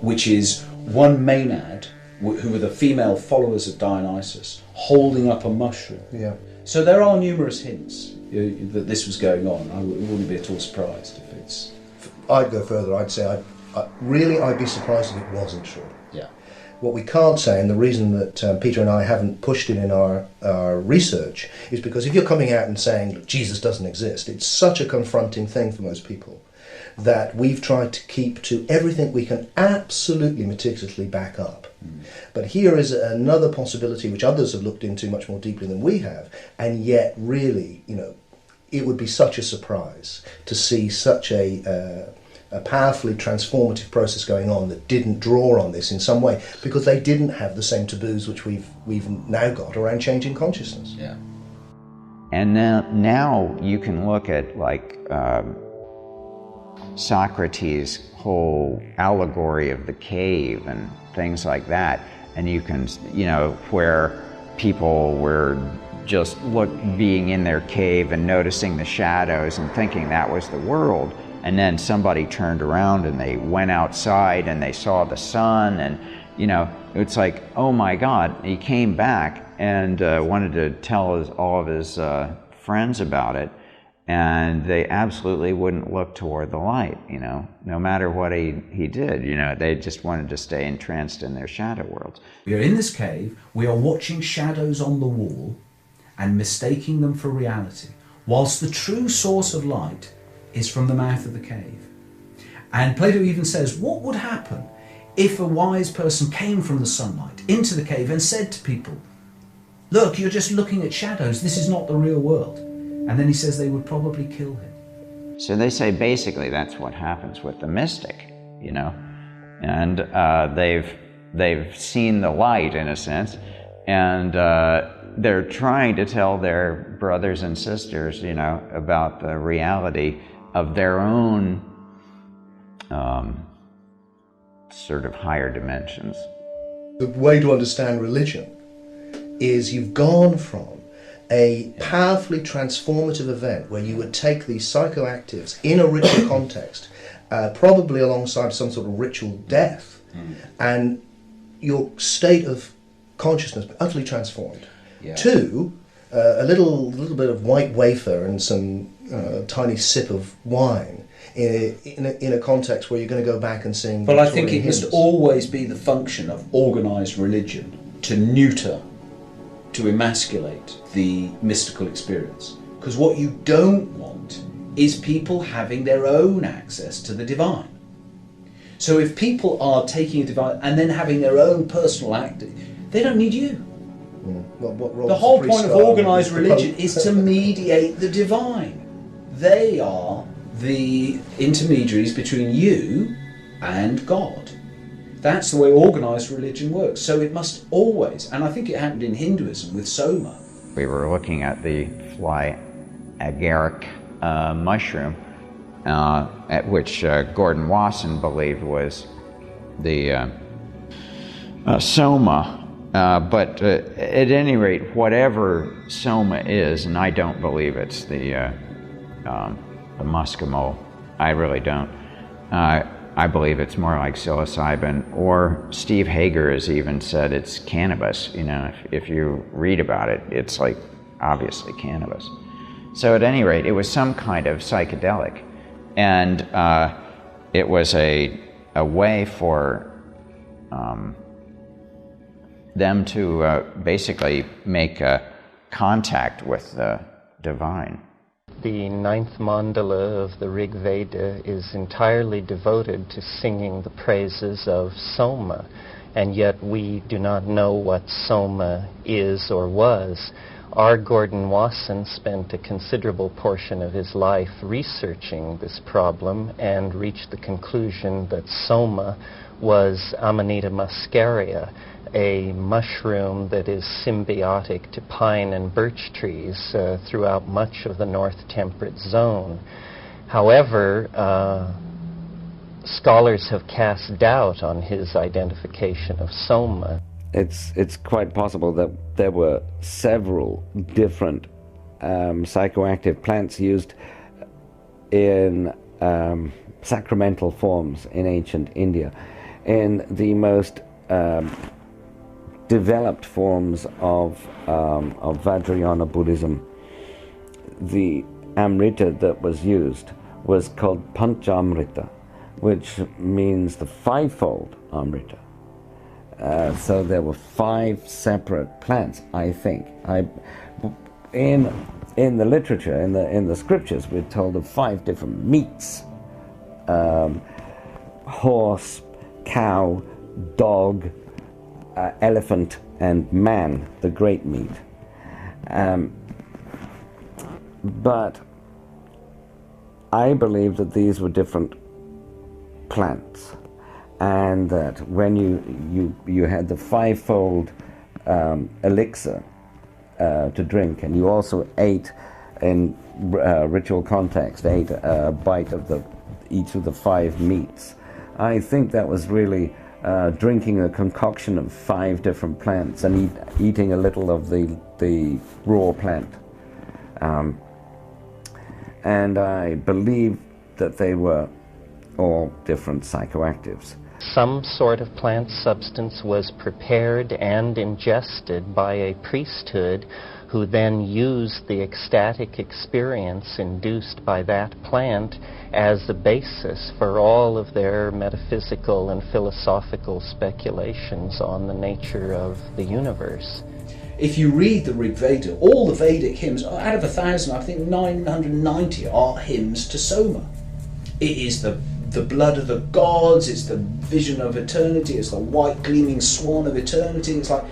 which is one Maenad, who were the female followers of Dionysus, holding up a mushroom. Yeah. So there are numerous hints that this was going on. I wouldn't be at all surprised if it's... I'd go further. I'd say I'd be surprised if it wasn't true. Yeah. What we can't say, and the reason that Peter and I haven't pushed it in our research, is because if you're coming out and saying, look, Jesus doesn't exist, it's such a confronting thing for most people that we've tried to keep to everything we can absolutely meticulously back up. But here is another possibility which others have looked into much more deeply than we have, and yet really, it would be such a surprise to see such a powerfully transformative process going on that didn't draw on this in some way, because they didn't have the same taboos which we've now got around changing consciousness. Yeah. And now you can look at Socrates' whole allegory of the cave and things like that, and you can, where people were just being in their cave and noticing the shadows and thinking that was the world, and then somebody turned around and they went outside and they saw the sun, and it's like, oh my God. He came back and wanted to tell all of his friends about it, and they absolutely wouldn't look toward the light, no matter what he did. They just wanted to stay entranced in their shadow worlds. We are in this cave, we are watching shadows on the wall and mistaking them for reality, whilst the true source of light is from the mouth of the cave. And Plato even says, what would happen if a wise person came from the sunlight into the cave and said to people, look, you're just looking at shadows, this is not the real world. And then he says they would probably kill him. So they say basically that's what happens with the mystic, and they've seen the light in a sense, and they're trying to tell their brothers and sisters, about the reality of their own sort of higher dimensions. The way to understand religion is you've gone from a powerfully transformative event where you would take these psychoactives in a ritual context, probably alongside some sort of ritual death, and your state of consciousness utterly transformed. Yeah. To a little bit of white wafer and some tiny sip of wine in a context where you're going to go back and sing. Well, I think it hymns. must always be the function of organised religion to neuter, to emasculate the mystical experience. Because what you don't want is people having their own access to the divine. So if people are taking a divine and then having their own personal act, they don't need you. The whole point of organised religion is to mediate the divine. They are the intermediaries between you and God. That's the way organised religion works. So it must always, and I think it happened in Hinduism with Soma. We were looking at the Flyagaric mushroom, at which Gordon Wasson believed was the Soma. But at any rate, whatever Soma is, and I don't believe it's the Muskimo, I really don't. I believe it's more like psilocybin, or Steve Hager has even said it's cannabis. You know, if you read about it, it's like obviously cannabis. So at any rate, it was some kind of psychedelic, and it was a way for them to basically make contact with the divine. The ninth mandala of the Rig Veda is entirely devoted to singing the praises of Soma, and yet we do not know what Soma is or was. R. Gordon Wasson spent a considerable portion of his life researching this problem and reached the conclusion that Soma was Amanita muscaria, a mushroom that is symbiotic to pine and birch trees throughout much of the North Temperate Zone. However, scholars have cast doubt on his identification of Soma. It's quite possible that there were several different psychoactive plants used in sacramental forms in ancient India. In the most developed forms of Vajrayana Buddhism, the amrita that was used was called Panchamrita, which means the fivefold amrita. So there were 5 separate plants, I think. In the literature, in the scriptures, we're told of 5 different meats: horse, cow, dog, elephant, and man, the great meat. But I believe that these were different plants, and that when you had the fivefold elixir to drink, and you also ate in ritual context, ate a bite of each of the 5 meats, I think that was really drinking a concoction of 5 different plants and eating a little of the raw plant. And I believe that they were all different psychoactives. Some sort of plant substance was prepared and ingested by a priesthood who then used the ecstatic experience induced by that plant as the basis for all of their metaphysical and philosophical speculations on the nature of the universe. If you read the Rig Veda, all the Vedic hymns, out of 1,000, I think 990 are hymns to Soma. It is the blood of the gods, it's the vision of eternity, it's the white gleaming swan of eternity. It's like,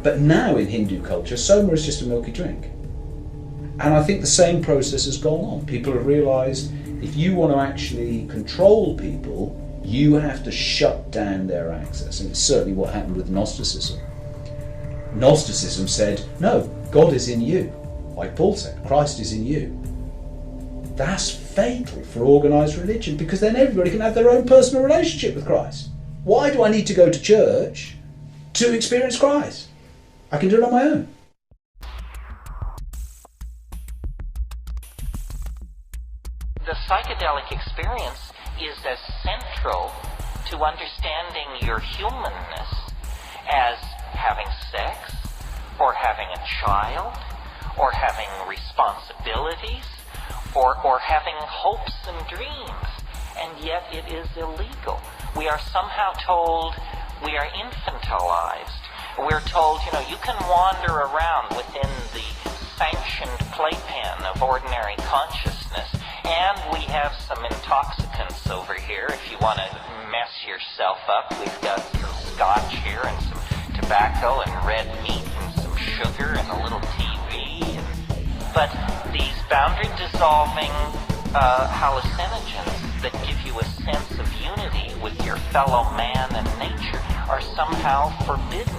but now in Hindu culture, Soma is just a milky drink. And I think the same process has gone on. People have realised if you want to actually control people, you have to shut down their access. And it's certainly what happened with Gnosticism. Gnosticism said, no, God is in you. Like Paul said, Christ is in you. That's fatal for organised religion, because then everybody can have their own personal relationship with Christ. Why do I need to go to church to experience Christ? I can do it on my own. The psychedelic experience is as central to understanding your humanness as having sex, or having a child, or having responsibilities, or having hopes and dreams, and yet it is illegal. We are somehow told we are infantilized. We're told, you can wander around within the sanctioned playpen of ordinary consciousness, and we have some intoxicants over here. If you want to mess yourself up, we've got some scotch here and some tobacco and red meat and some sugar and a little TV. But these boundary-dissolving hallucinogens that give you a sense of unity with your fellow man and nature are somehow forbidden.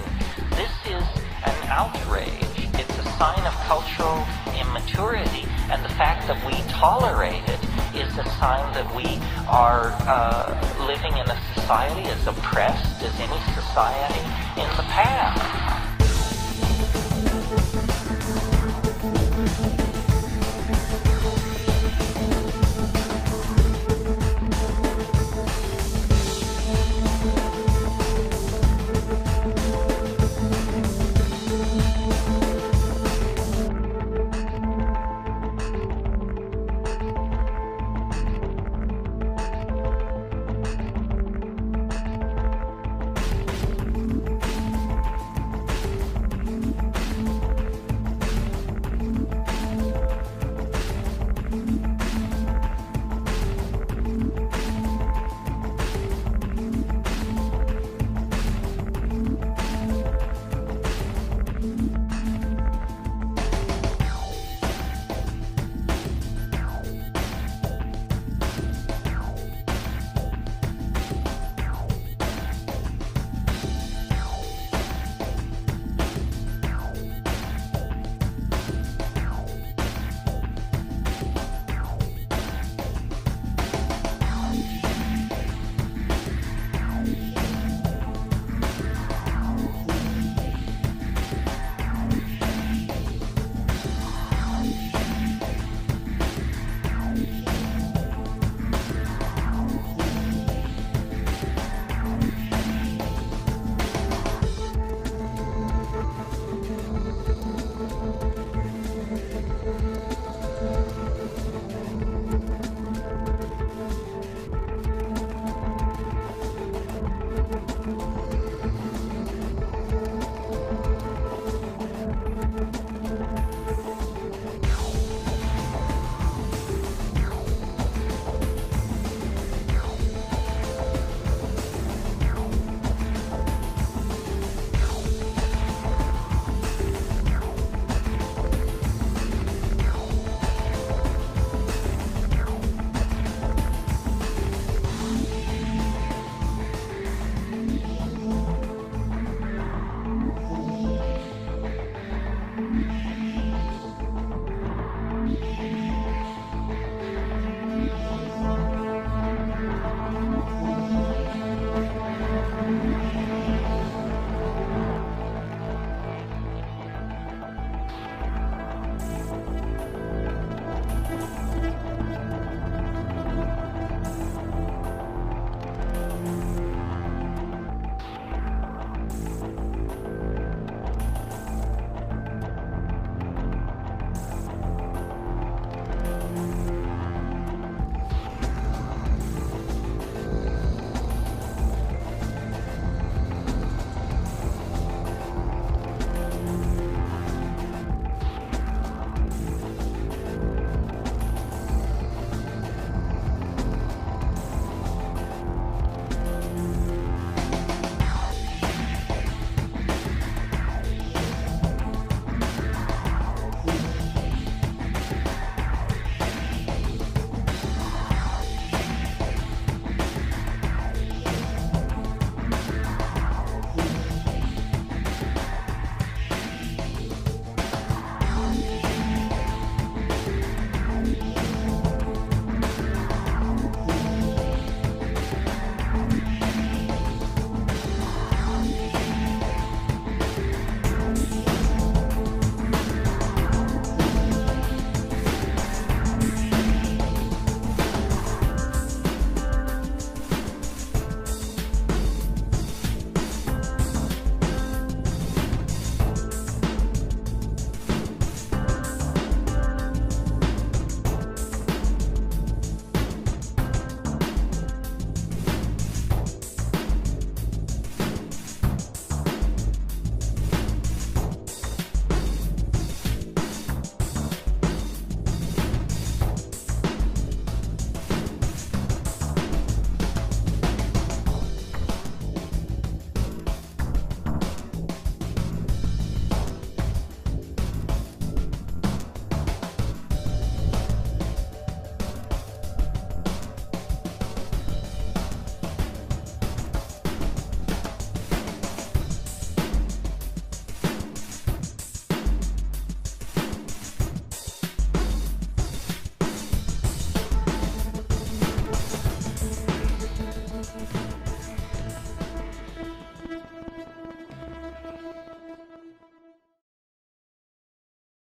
This is an outrage. It's a sign of cultural immaturity, and the fact that we tolerate it is a sign that we are living in a society as oppressed as any society in the past.